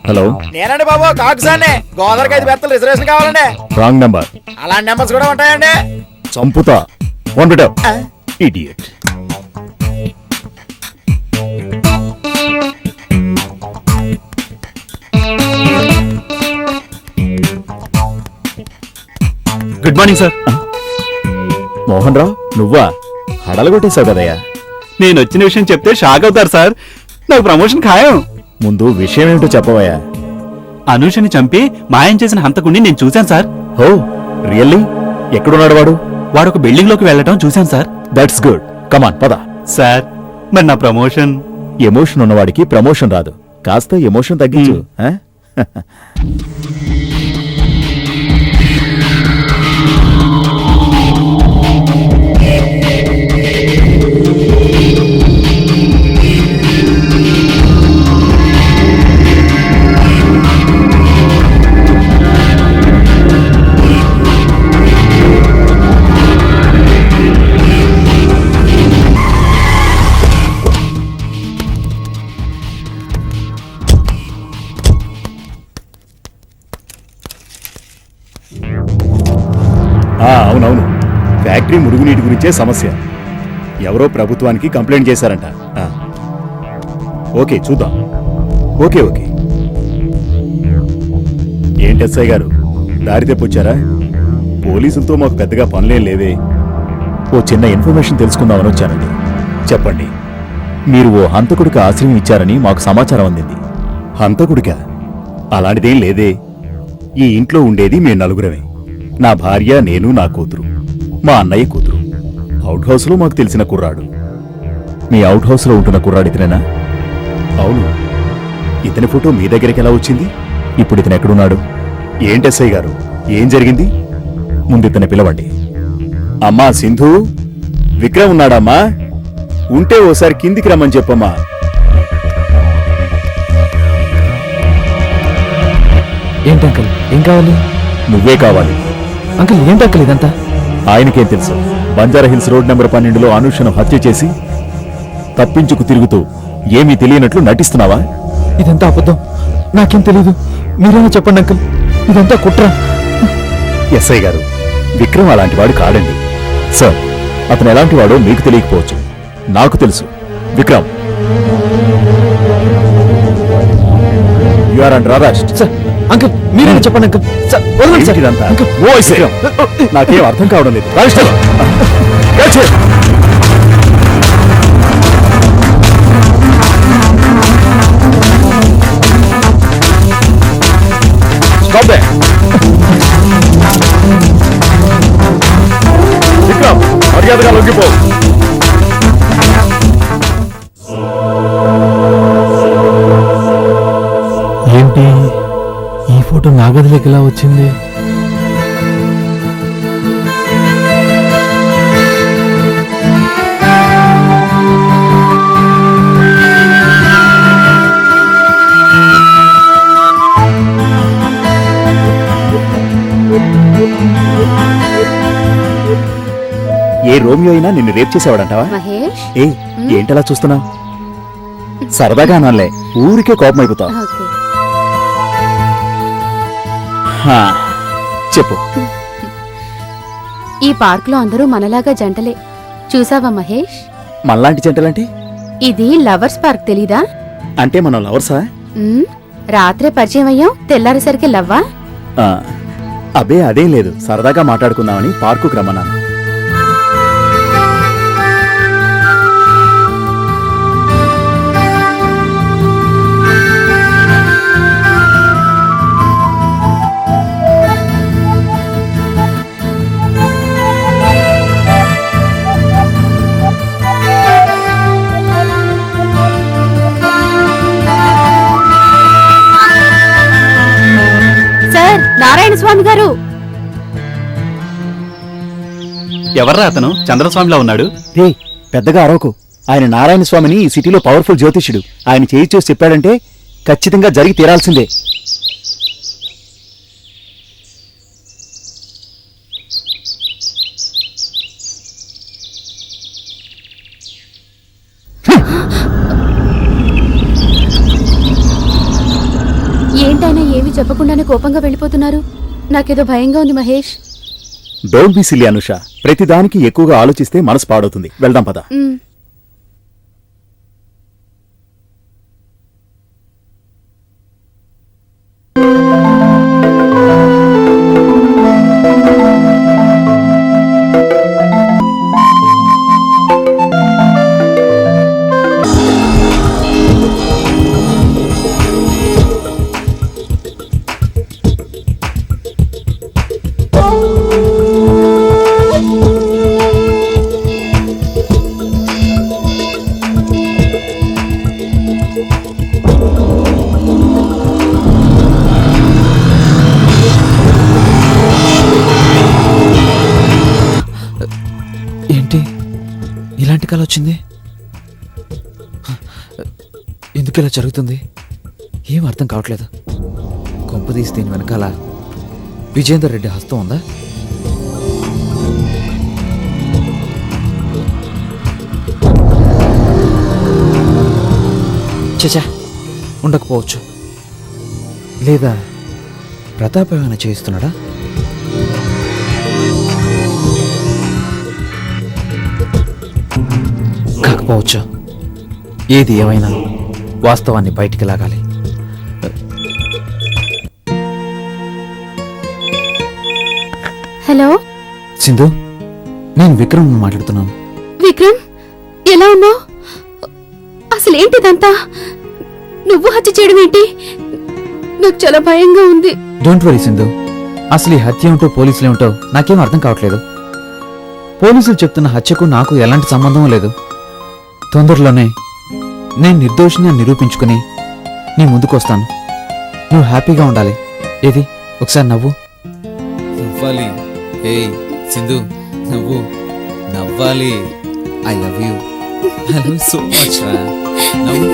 హలో, నేనండి బాబు కాకుసానే. గోదావరికి 5 బెత్తలు రిజర్వేషన్ కావాలండి. Wrong number. అలాంటి నెంబర్స్ కూడా ఉంటాయండి. చంపుతా. ఫోన్ పెట్టావు idiot. Good morning sir. Mohan Rao, నువ్వా? హడలగొట్టేశావు కదయ్యా. నేను వచ్చిన విషయం చెప్తే షాక్ అవుతారు సార్. నాకు ప్రమోషన్ ఖాయం. ముందు విషయం ఏమిటో చెప్పవయ్యా. అనూషని చంపి మాయం చేసిన హంతకుణ్ణి నేను చూశాను సార్. హో, రియల్లీ? ఎక్కడున్నాడు వాడు? వాడు ఒక బిల్డింగ్ లోకి వెళ్ళటం చూశాను సార్. That's good. కమాన్ పద. సార్, మరి నా ప్రమోషన్? ఎమోషన్ ఉన్నవాడికి ప్రమోషన్ రాదు. కాస్త ఎమోషన్ తగ్గించు. ఆ? అవునవును, ఫ్యాక్టరీ మురుగునీటి గురించే సమస్య. ఎవరో ప్రభుత్వానికి కంప్లైంట్ చేశారంట. ఓకే, చూద్దాం. Okay okay. ఏంటి ఎస్ఐ గారు, దారి తెప్పొచ్చారా? పోలీసులతో మాకు పెద్దగా పనులేం లేవే. ఓ చిన్న ఇన్ఫర్మేషన్ తెలుసుకుందామని వచ్చానండి. చెప్పండి. మీరు ఓ హంతకుడికి ఆశ్రయం ఇచ్చారని మాకు సమాచారం అందింది. హంతకుడికా? అలాంటిదేం లేదే. ఈ ఇంట్లో ఉండేది మేము నలుగురమే. నా భార్య, నేను, నా కూతురు, మా అన్నయ్య కూతురు. అవుట్ హౌస్ లో మాకు తెలిసిన కుర్రాడు. మీ అవుట్ హౌస్ లో ఉంటున్న కుర్రాడు ఇతనేనా? అవును. ఇతని ఫోటో మీ దగ్గరికి ఎలా వచ్చింది? ఇప్పుడు ఇతను ఎక్కడున్నాడు? ఏంటి ఎస్ఐ గారు, ఏం జరిగింది? ముందు ఇతని పిలవండి. అమ్మా సింధు, విక్రమ్ ఉన్నాడమ్మా? ఉంటే ఓసారి కిందికి రమ్మని చెప్పమ్మా. ఏంటి అంకుల్, ఏం కావాలి? నువ్వే కావాలి. అంకుల్, ఏంటి అంకుల్ ఇదంతా? ఆయనకేం తెలుసు? బంజారా హిల్స్ రోడ్ నెంబర్ 12లో అనూషను హత్య చేసి తప్పించుకు తిరుగుతూ ఏమీ తెలియనట్లు నటిస్తున్నావా? ఇదంతా అబద్ధం, నాకేం తెలీదు. మీరేమో చెప్పండి అంకుల్, ఇదంతా కుట్ర. ఎస్ఐ గారు, విక్రమ్ అలాంటి వాడు కాడండి. సార్, అతను ఎలాంటి వాడో మీకు తెలియకపోవచ్చు, నాకు తెలుసు. Vikram, you are under arrest. Sir, uncle మీరేమో చెప్పండి అంకుల్. సార్, వదలండి సార్. ఇదంతా అంకుల్, ఓ విక్రమ్, నాకేం అర్థం కావడం లేదు. Constable, catch him. Stop there. Vikram, మర్యాదగా లొంగిపో. గదిలోకి ఎలా వచ్చింది? ఏ రోమియో అయినా నిన్ను రేప్ చేసేవాడంటావా? మహేష్ ఏయ్, ఏంటలా చూస్తున్నావు? సరదాగా అనాలే, ఊరికే కోపం అయిపోతావు. ఓకే. చెప్పు. ఈ పార్క్ లో అందరూ మనలాగా జంటలే. చూసావా మహేష్? మనలాంటి జంటలంటే? ఇది లవర్స్ పార్క్ తెలీదా? అంటే మనం లవర్సా? రాత్రే పరిచయం అయ్యాం, తెల్లారేసరికి లవ్వా? అబే అదేం లేదు, సరదాగా మాట్లాడుకుందామని పార్కుకు రమ్మన్నాను. సార్, నారాయణ స్వామి గారు. ఎవర్రా అతను? చంద్రస్వామిలా ఉన్నాడు. పెద్దగా అరవకు. ఆయన నారాయణ స్వామిని ఈ సిటీలో పవర్ఫుల్ జ్యోతిష్యుడు. ఆయన చేయి చూసి చెప్పాడంటే ఖచ్చితంగా జరిగి తీరాల్సిందే. ఏంటైనా ఏమీ చెప్పకుండానే కోపంగా వెళ్ళిపోతున్నారు? నాకేదో భయంగా ఉంది Mahesh. Don't be silly Anusha. ప్రతిదానికి ఎక్కువగా ఆలోచిస్తే మనసు పాడవుతుంది. వెళ్దాం పద. ఏంటి ఇలాంటి కళ వచ్చింది? ఎందుకు ఇలా జరుగుతుంది? ఏం అర్థం కావట్లేదు. కొంపదీసి దీని వెనకాల విజేందర్ రెడ్డి హస్తం ఉందా? చచా, ఉండకపోవచ్చు. లేదా ప్రతాప్ ఏమైనా చేయిస్తున్నాడా? కాకపోవచ్చు. ఏది ఏమైనా వాస్తవాన్ని బయటికి లాగాలి. హలో సింధు, నేను విక్రమ్ మాట్లాడుతున్నాను. విక్రమ్, ఎలా ఉన్నావు? అసలేంటిదంతా? నువ్వు హత్య చేయడం ఏంటి? నాకు చాలా భయంగా ఉంది. Don't worry Sindhu. అసలు ఈ హత్య ఏమిటో పోలీసులు ఏమిటో నాకేం అర్థం కావట్లేదు. పోలీసులు చెప్తున్న హత్యకు నాకు ఎలాంటి సంబంధం లేదు. తొందరలోనే నేను నిర్దోషిని అని నిరూపించుకుని నీ ముందుకొస్తాను. నువ్వు హ్యాపీగా ఉండాలి. ఏది ఒకసారి నవ్వు. నవ్వాలి. ఏయ్ సింధు, నవ్వు. నవ్వాలి. I love you. I love so much రా. నవ్వు.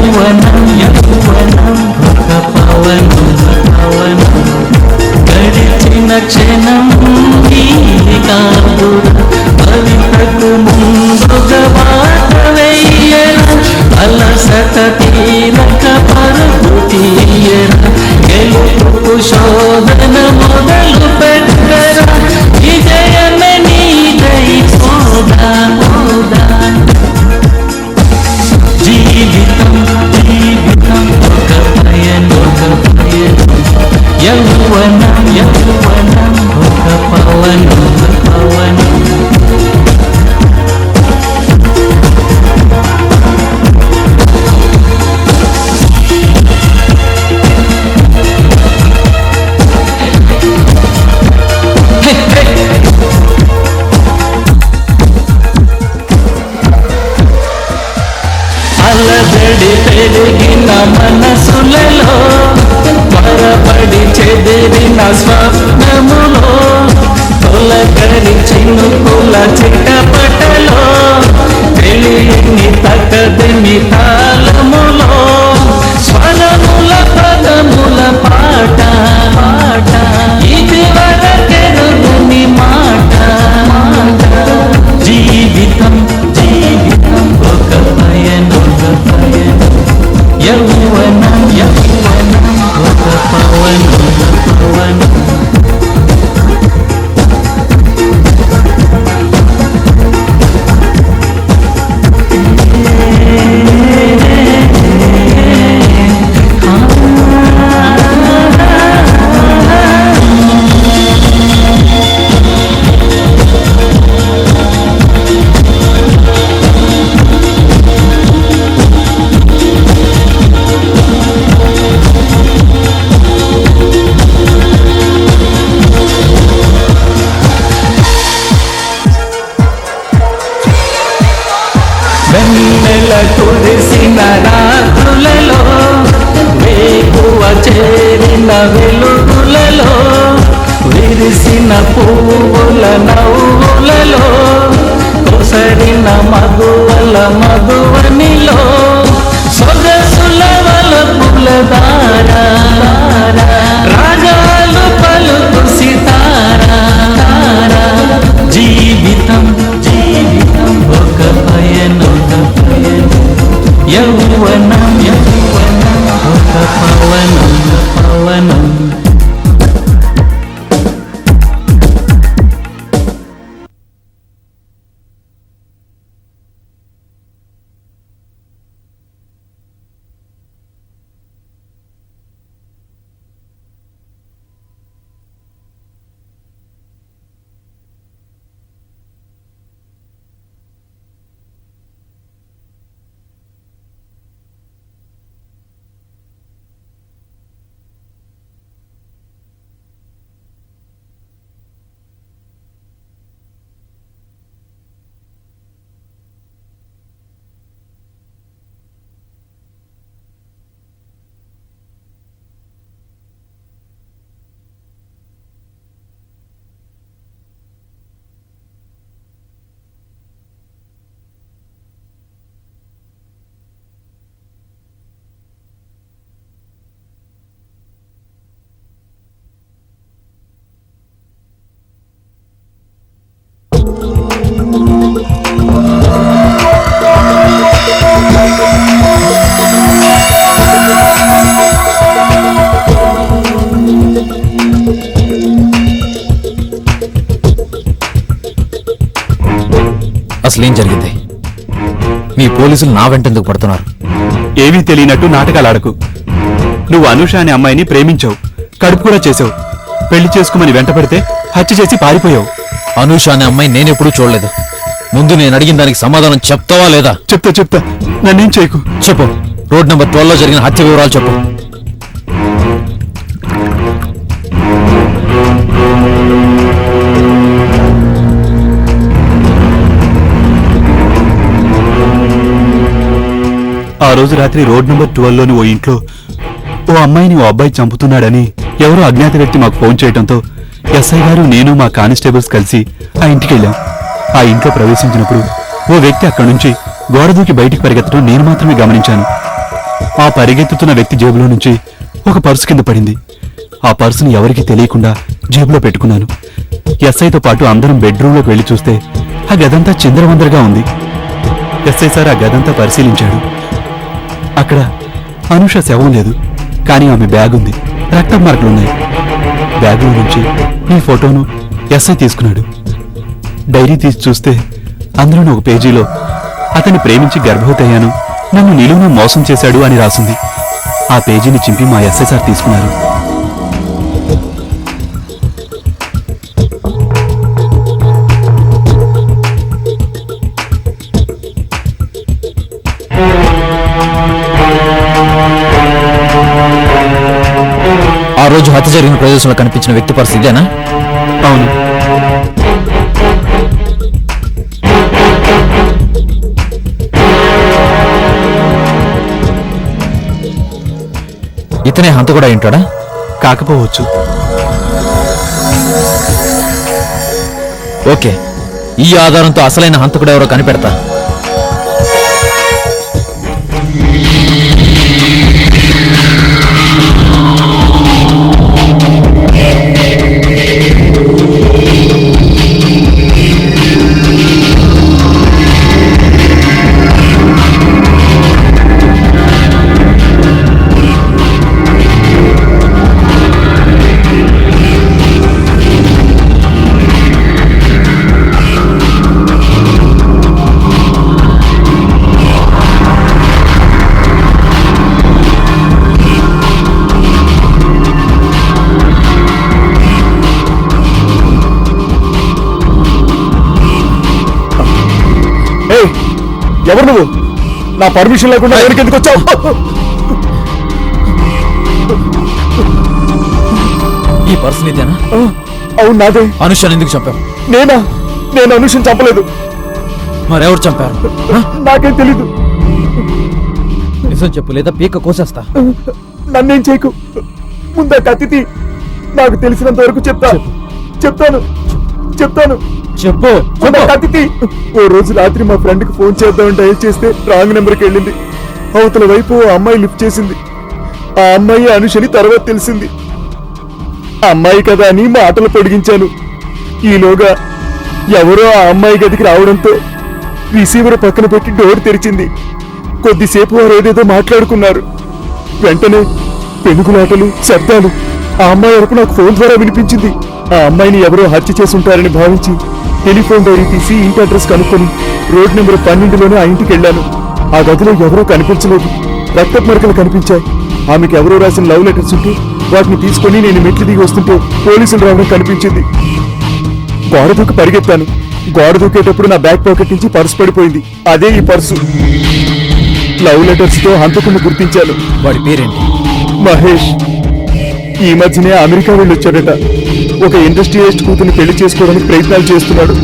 యౌవనం యౌవనం ఒక పవనం పవనం గడిచిన క్షణం ఈ కాదు పవిత్రకు ముందుగా బాట వేయరా అలసట తీరక పరుగు తీయరా గెలుపు శోధన మొదలు పెట్టరా విజయమే నీదై పోదా పోదా జీవితం జీవితం ఒక పయనం యౌవనం యౌవనం ఒక పవనం పవనం అలజడి పెరిగిన మనసులలో త్వరపడి చెదిరిన స్వప్నములో తొలగరి చినుకుల చిటపటలో తెలియని తగదిని తాళములో స్వరముల పదముల పాట పాట ఇది వరకెరుగని మాట మాట జీవితం జీవితం ఒక పయనం యౌవనం యౌవనం ఒక పవనం పవనం వెన్నెల కురిసిన రాత్రులలో వేకువ చేరిన వెలుగులలో విరిసిన పువ్వుల నవ్వులలో కొసరిన మగువల మగువనిలో సొగసుల వలపుల దారా రాగాలు పలుకు సితారా జీవితం జీవితం ఒక పయనం యౌవనం యౌవనం ఒక పవనం పవనం అసలేం జరిగింది? మీ పోలీసులు నా వెంటెందుకు పడుతున్నారు? ఏమీ తెలియనట్టు నాటకాలాడకు. నువ్వు అనూష అనే అమ్మాయిని ప్రేమించావు, కడుపు కూడా చేసావు. పెళ్లి చేసుకోమని వెంట పెడితే హత్య చేసి పారిపోయావు. అనూష అనే అమ్మాయి నేనెప్పుడూ చూడలేదు. ముందు నేను అడిగిన దానికి సమాధానం చెప్తావా లేదా? చెప్తా నన్నేం చేయకు. చెప్పు. రోడ్ నెంబర్ 12 లో జరిగిన హత్య వివరాలు చెప్పు. ఆ రోజు రాత్రి రోడ్ నెంబర్ 12 లోని ఓ ఇంట్లో ఓ అమ్మాయిని ఓ అబ్బాయి చంపుతున్నాడని ఎవరో అజ్ఞాత వ్యక్తి మాకు ఫోన్ చేయడంతో ఎస్ఐ గారు నేను మా కానిస్టేబుల్స్ కలిసి ఆ ఇంటికి వెళ్ళాం. ఆ ఇంట్లో ప్రవేశించినప్పుడు ఓ వ్యక్తి అక్కడి నుంచి గోడ దూకి బయటికి పరిగెత్తడం నేను మాత్రమే గమనించాను. ఆ పరిగెత్తుతున్న వ్యక్తి జేబులో నుంచి ఒక పర్సు కింద పడింది. ఆ పర్సుని ఎవరికీ తెలియకుండా జేబులో పెట్టుకున్నాను. ఎస్ఐతో పాటు అందరం బెడ్రూమ్లోకి వెళ్లి చూస్తే ఆ గదంతా చిందరవందరగా ఉంది. ఎస్ఐ సార్ ఆ గదంతా పరిశీలించాడు. అక్కడ అనూష శవం లేదు, కానీ ఆమె బ్యాగ్ ఉంది. రక్తం మార్కులున్నాయి. బ్యాగులో నుంచి ఈ ఫోటోను ఎస్ఐ తీసుకున్నాడు. డైరీ తీసి చూస్తే అందులోని ఒక పేజీలో అతన్ని ప్రేమించి గర్భవతి అయ్యాను, నన్ను నిలువున మోసం చేశాడు అని రాసింది. ఆ పేజీని చింపి మా ఎస్ఐ సార్ తీసుకున్నారు. ఆ రోజు హత్య జరిగిన ప్రదేశంలో కనిపించిన వ్యక్తి పరిస్థితి ఇదేనా? అవును. ఇతనే హంత కూడా ఏంటాడా? కాకపోవచ్చు. ఓకే, ఈ ఆధారంతో అసలైన హంతకుడు ఎవరో కనిపెడతా. ఎవరు నువ్వు? నా పర్మిషన్ లేకుండా ఎవరికి ఎందుకు వచ్చావు? ఈ పర్సన్ ఇదేనా? అవును, నాదే. అనుష్యాన్ని ఎందుకు చంపావు? నేను అనుషని చంపలేదు. మరెవరు చంపారు? నాకేం తెలీదు. నిజం చెప్పు, లేదా పీక కోసేస్తా. నన్నేం చేయకు. ముందా కత్తి నాకు తెలిసినంత వరకు చెప్తాను. చెప్పు. కత్తి ఓ రోజు రాత్రి మా ఫ్రెండ్ కి ఫోన్ చేద్దామని డయల్ చేస్తే రాంగ్ నెంబర్కి వెళ్ళింది. అవతల వైపు ఓ అమ్మాయి లిఫ్ట్ చేసింది. ఆ అమ్మాయి అనుషని తర్వాత తెలిసింది. అమ్మాయి కదా అని మాటలు పొడిగించాను. ఈలోగా ఎవరో ఆ అమ్మాయి గదికి రావడంతో రిసీవర్ పక్కన పెట్టి డోర్ తెరిచింది. కొద్దిసేపు వారు ఏదేదో మాట్లాడుకున్నారు. వెంటనే పెనుగులాటలు, శబ్దాలు ఆ అమ్మాయి వరకు నాకు ఫోన్ ద్వారా వినిపించింది. ఆ అమ్మాయిని ఎవరో హత్య చేసి ఉంటారని భావించి టెలిఫోన్ డైరీ తీసి ఇంటి అడ్రస్ కనుక్కొని రోడ్ నెంబర్ 12లోనే ఆ ఇంటికి వెళ్ళాను. ఆ గదిలో ఎవరో కనిపించలేదు. రక్తపు మరకలు కనిపించాయి. ఆమెకు ఎవరో రాసిన లవ్ లెటర్స్ ఉంటే వాటిని తీసుకొని నేను మెట్లు దిగి వస్తుంటే పోలీసులు రావడం కనిపించింది. గోడ దూకి పరిగెత్తాను. గోడ దూకేటప్పుడు నా బ్యాక్ పాకెట్ నుంచి పర్సు పడిపోయింది. అదే ఈ పర్సు. లవ్ లెటర్స్ తో హంతకుని గుర్తించాను. వాడి పేరేంటి? మహేష్. ఈ మధ్యనే అమెరికా వెళ్ళొచ్చాడట. ఒక ఇండస్ట్రియలిస్ట్ కూతుర్ని పెళ్లి చేసుకోవడానికి ప్రయత్నాలు చేస్తున్నాడు.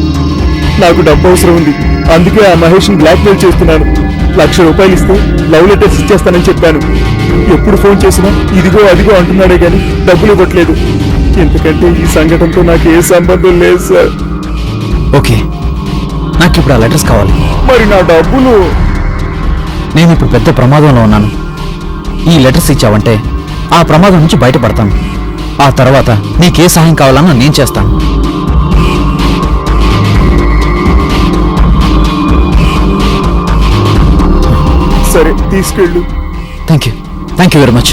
నాకు డబ్బు అవసరం ఉంది, అందుకే ఆ మహేష్ ని బ్లాక్ మెయిల్ చేస్తున్నాను. ₹1,00,000 ఇస్తే లవ్ లెటర్స్ ఇచ్చేస్తానని చెప్పాను. ఎప్పుడు ఫోన్ చేసినా ఇదిగో అదిగో అంటున్నాడే గాని డబ్బులు ఇవ్వట్లేదు. ఎందుకంటే ఈ సంఘటనతో నాకు ఏ సంబంధం లేదు సార్. ఓకే, నాకు ఇప్పుడు ఆ లెటర్స్ కావాలి. మరి నా డబ్బులు? నేను ఇప్పుడు పెద్ద ప్రమాదంలో ఉన్నాను. ఈ లెటర్స్ ఇచ్చావంటే ఆ ప్రమాదం నుంచి బయటపడతాను. ఆ తర్వాత నీకే సహాయం కావాలన్నా నేను చేస్తాను. సరే, తీసుకెళ్ళు. Thank you very much.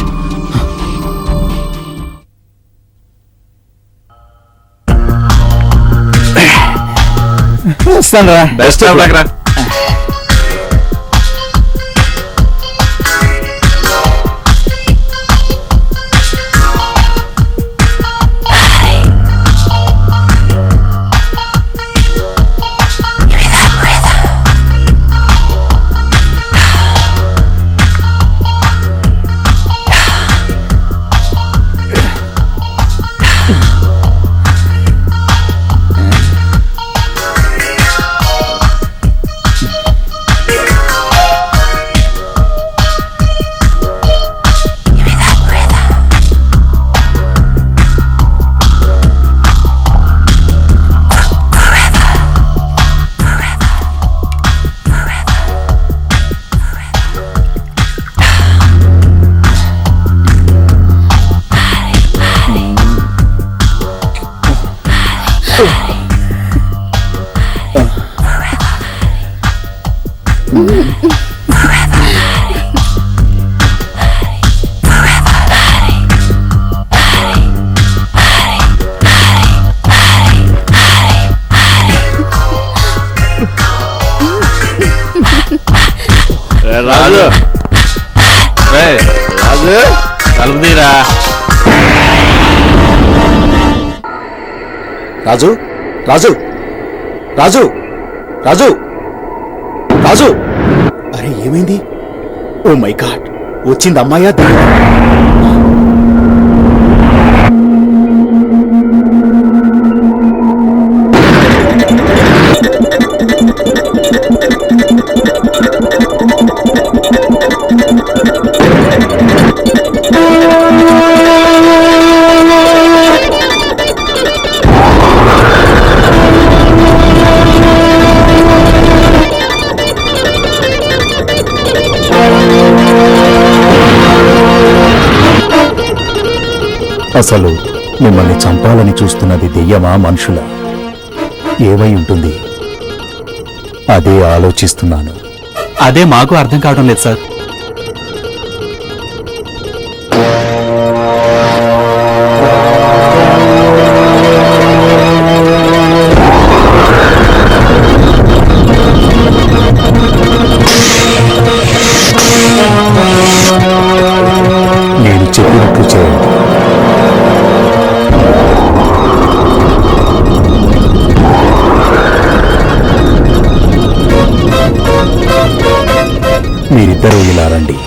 Best of luck రా. రాజు రాజు కలుపుదీరా. రాజు రాజు రాజు రాజు రాజు అరే ఏమైంది? ఓ మై గాడ్, వచ్చింది అమ్మాయా దెయ్యమా? అసలు మిమ్మల్ని చంపాలని చూస్తున్నది దెయ్యమా మనుషులా? ఏమై ఉంటుంది? అదే ఆలోచిస్తున్నాను. అదే మాకు అర్థం కావడం లేదు సార్. నేను చెప్పినట్లు చేయండి. మీరిద్దరూ ఇలా రండి.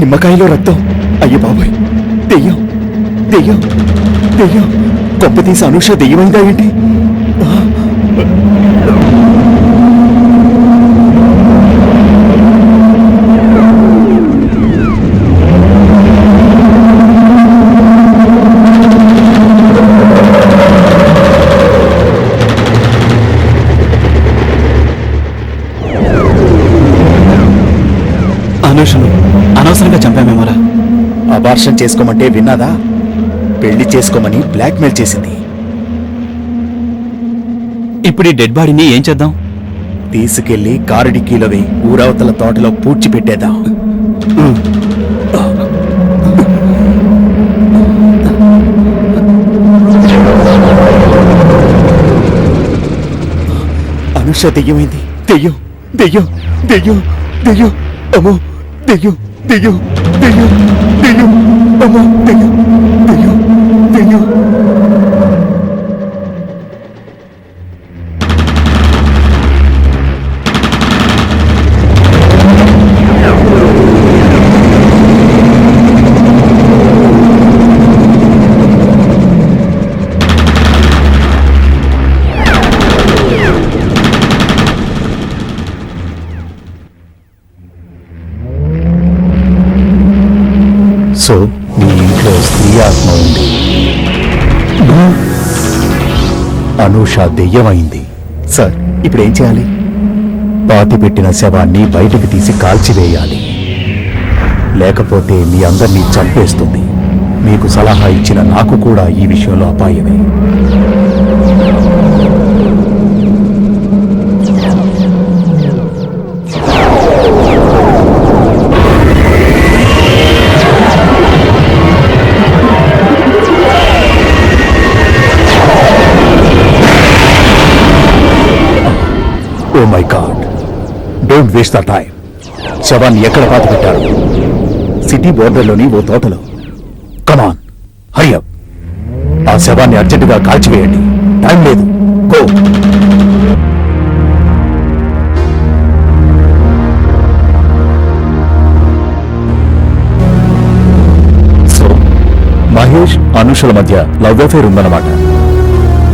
నిమ్మకాయలో రక్తం. అయ్య బాబాయ్, దెయ్యం దెయ్యం దెయ్యం. కొంపతీసి అనూష దెయ్యమైందా ఏంటి? అనూషను అనవసరంగా చంపామేమోరా. అబార్షన్ చేసుకోమంటే విన్నాదా? పెళ్లి చేసుకోమని బ్లాక్మెయిల్ చేసింది. ఇప్పుడు ఈ డెడ్ బాడీని ఏం చేద్దాం? తీసుకెళ్లి కారు డిక్కీలో వేయి, ఊరవతల తోటలో పూడ్చిపెట్టేద్దాం. అనుష దెయ్యమైంది. దెయ్యం దెయ్యం దెయ్యం దెయ్యం. అమ్మో దెయ్యం దెయ్యం దెయ్యం దెయ్యం. అమ్మో దెయ్యం దెయ్యం దెయ్యం. సో మీ ఇంట్లో స్త్రీ ఆత్మ ఉంది. అనూష దెయ్యమైంది. సార్, ఇప్పుడు ఏం చేయాలి? పాతిపెట్టిన శవాన్ని బయటకు తీసి కాల్చివేయాలి, లేకపోతే మీ అందరినీ చంపేస్తుంది. మీకు సలహా ఇచ్చిన నాకు కూడా ఈ విషయంలో అపాయమే. My God, don't waste the time. శవాన్ని ఎక్కడ పాత పెట్టారు? సిటీ బోర్డర్లోని ఓ తోటలో. Come on, hurry up. ఆ శవాన్ని అర్జెంటుగా కాల్చివేయండి. టైం లేదు. గో. సో మహేష్ అనూషల మధ్య లవ్ అఫేర్ ఉందన్నమాట.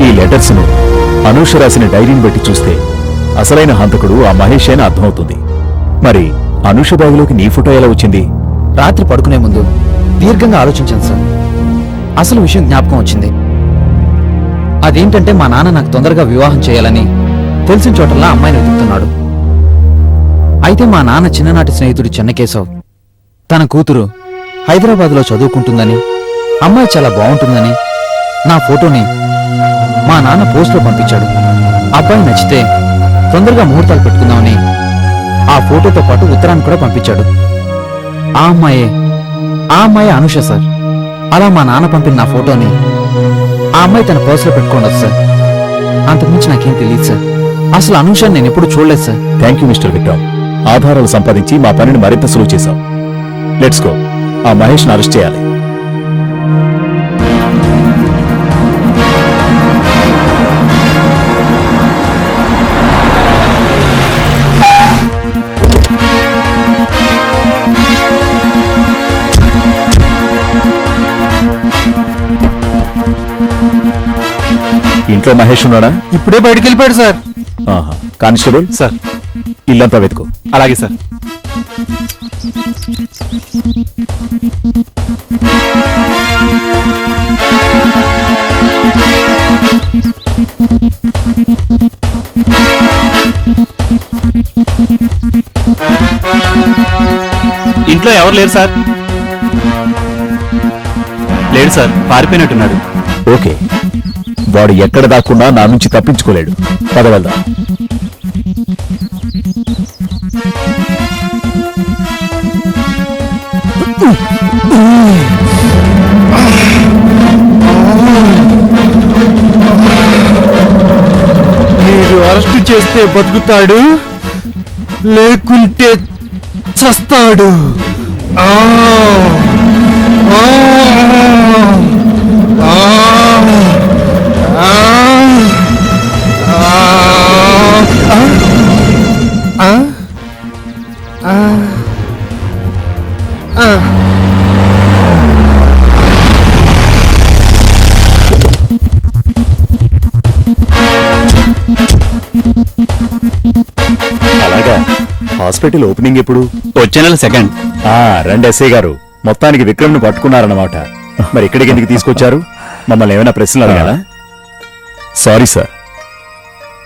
ఈ లెటర్స్ ను అనూష రాసిన డైరీని బట్టి చూస్తే అసలైన హంతకుడు ఆ మహేష్ అని అర్థమవుతుంది. మరి అనూష బ్యాగులోకి నీ ఫోటో ఎలా వచ్చింది? రాత్రి పడుకునే ముందు దీర్ఘంగా ఆలోచించాను సార్. అసలు విషయం జ్ఞాపకం వచ్చింది. అదేంటంటే మా నాన్న నాకు తొందరగా వివాహం చేయాలని తెలిసిన చోటల్లా అమ్మాయిని వెతుకుతున్నాడు. అయితే మా నాన్న చిన్ననాటి స్నేహితుడు చెన్నకేశవ్ తన కూతురు హైదరాబాద్లో చదువుకుంటుందని, అమ్మాయి చాలా బాగుంటుందని నా ఫోటోని మా నాన్న పోస్ట్లో పంపించాడు. అబ్బాయి నచ్చితే తొందరగా ముహూర్తాలు పెట్టుకుందామని ఆ ఫోటోతో పాటు ఉత్తరాన్ని కూడా పంపించాడు. ఆ అమ్మాయే అనూష సార్. అలా మా నాన్న పంపిన నా ఫోటోని ఆ అమ్మాయి తన పర్సులో పెట్టుకోండి సార్. అంతకుమించి నాకేం తెలియదు సార్. అసలు అనూషని నేను ఎప్పుడు చూడలేదు sir. Thank you mister Vikram. ఆధారాలు సంపాదించి మా పనిని మరింత సులువు చేశాం. Let's go. ఆ మహేష్ను అరెస్ట్ చేయాలి. ఇంట్లో మహేష్ ఉన్నాడా? ఇప్పుడే బయటికి వెళ్ళిపోయాడు సార్. ఆహా. Constable sir. ఇల్లంతా వెతుకో. అలాగే సార్. ఇంట్లో ఎవరు లేరు సార్. లేడు సార్, పారిపోయినట్టున్నాడు. ఓకే, వాడు ఎక్కడ దాక్కున్నా నా నుంచి తప్పించుకోలేడు. పద వెళ్దాం. మీరు అరెస్టు చేస్తే బతుకుతాడు, లేకుంటే చస్తాడు. ఆ ఆ ఆ అలాగా. హాస్పిటల్ ఓపెనింగ్ ఎప్పుడు? వచ్చే నెల 2nd. రండి ఎస్ఐ గారు. మొత్తానికి విక్రమ్ను పట్టుకున్నారన్నమాట. మరి ఇక్కడికి ఎందుకు తీసుకొచ్చారు? మమ్మల్ని ఏమైనా ప్రశ్నలు అడగాలా? సారీ సార్,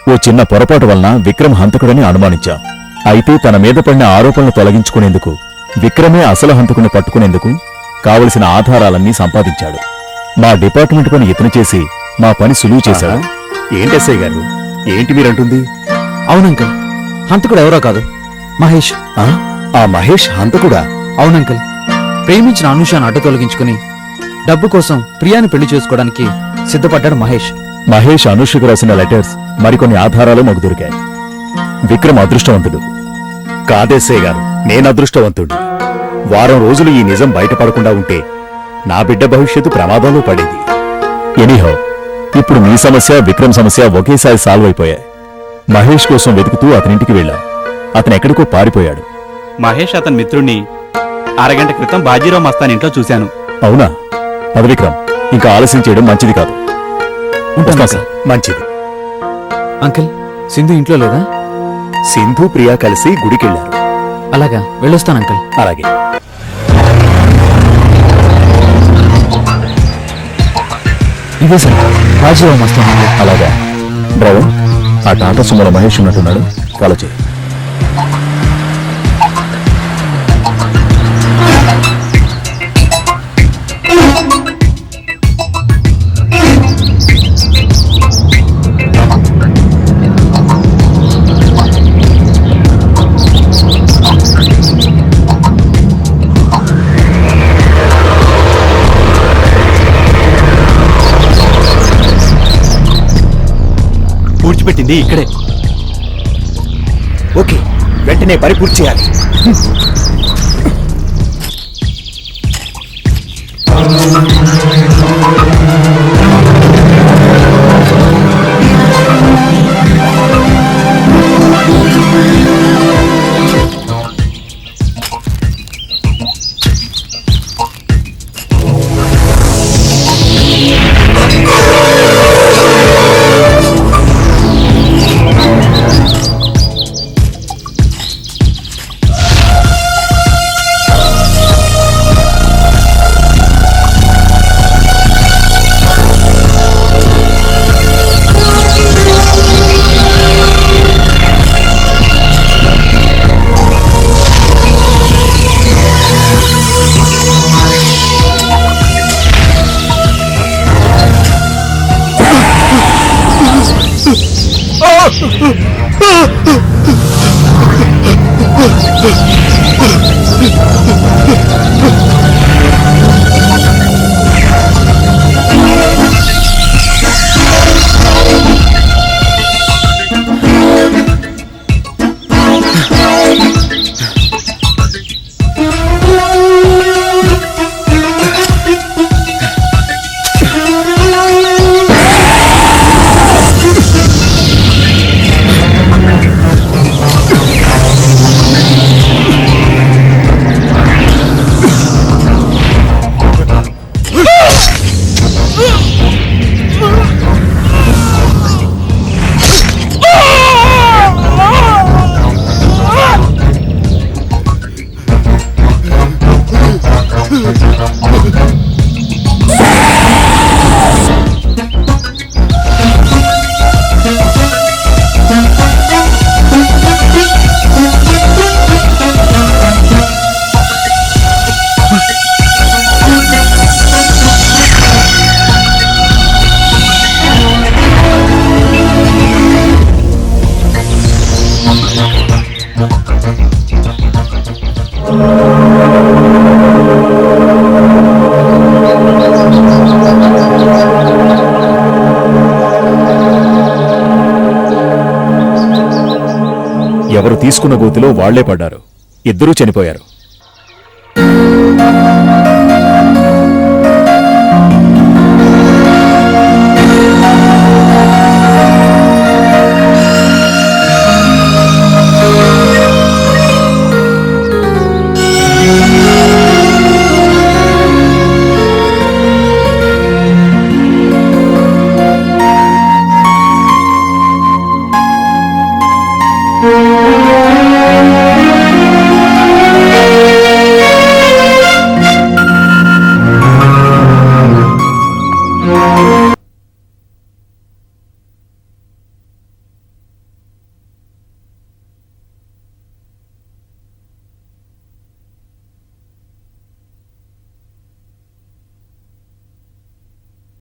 ఓ చిన్న పొరపాటు వలన విక్రమ్ హంతకుడని అనుమానించాం. అయితే తన మీద పడిన ఆరోపణలు తొలగించుకునేందుకు, విక్రమే అసలు హంతకుని పట్టుకునేందుకు కావలసిన ఆధారాలన్నీ సంపాదించాడు. మా డిపార్ట్మెంట్ పని ఇతను చేసి మా పని సులువు చేశాడు. ఏంటి ఎస్ఐ గారు, ఏంటి మీరంటుంది? అవునంకల్, హంతకుడు ఎవరో కాదు, మహేష్. ఆ మహేష్ హంతకుడా? అవునంకల్, ప్రేమించిన అనూషను అడ్డు తొలగించుకుని డబ్బు కోసం ప్రియాని పెళ్లి చేసుకోవడానికి సిద్ధపడ్డాడు మహేష్. మహేష్ అనూషకు రాసిన లెటర్స్, మరికొన్ని ఆధారాలు మాకు దొరికాయి. విక్రమ్ అదృష్టవంతుడు కాదేశయ్య గారు, నేను అదృష్టవంతుడు. వారం రోజులు ఈ నిజం బయటపడకుండా ఉంటే నా బిడ్డ భవిష్యత్తు ప్రమాదంలో పడేది. ఎనీహౌ, ఇప్పుడు మీ సమస్య, విక్రమ్ సమస్య ఒకేసారి సాల్వ్ అయిపోయాయి. మహేష్ కోసం వెతుకుతూ అతనింటికి వెళ్ళాం. అతను ఎక్కడికో పారిపోయాడు. మహేష్ అతని మిత్రుణ్ణి అరగంట క్రితం బాజీరావు మస్తాన్ ఇంట్లో చూశాను. అవునా? అది విక్రమ్, ఇంకా ఆలస్యం చేయడం మంచిది కాదు. ఉంటాను సార్. మంచిది. అంకిల్, సింధు ఇంట్లో లేదా? సింధు, ప్రియా కలిసి గుడికెళ్లారు. అలాగా, వెళ్ళొస్తాను అంకిల్. అలాగే. ఇదే సార్ బాజీరావు మస్తాన్. అలాగా. డ్రైవర్, ఆ టాటా సుమోలో మహేష్ ఉన్నట్టున్నాడు, ఫాలో చేయి. పూడ్చిపెట్టింది ఇక్కడే. ఓకే, వెంటనే పని పూర్తి చేయాలి. ఎవరు తీసుకున్న గోతిలో వాళ్లే పడ్డారు. ఇద్దరూ చనిపోయారు.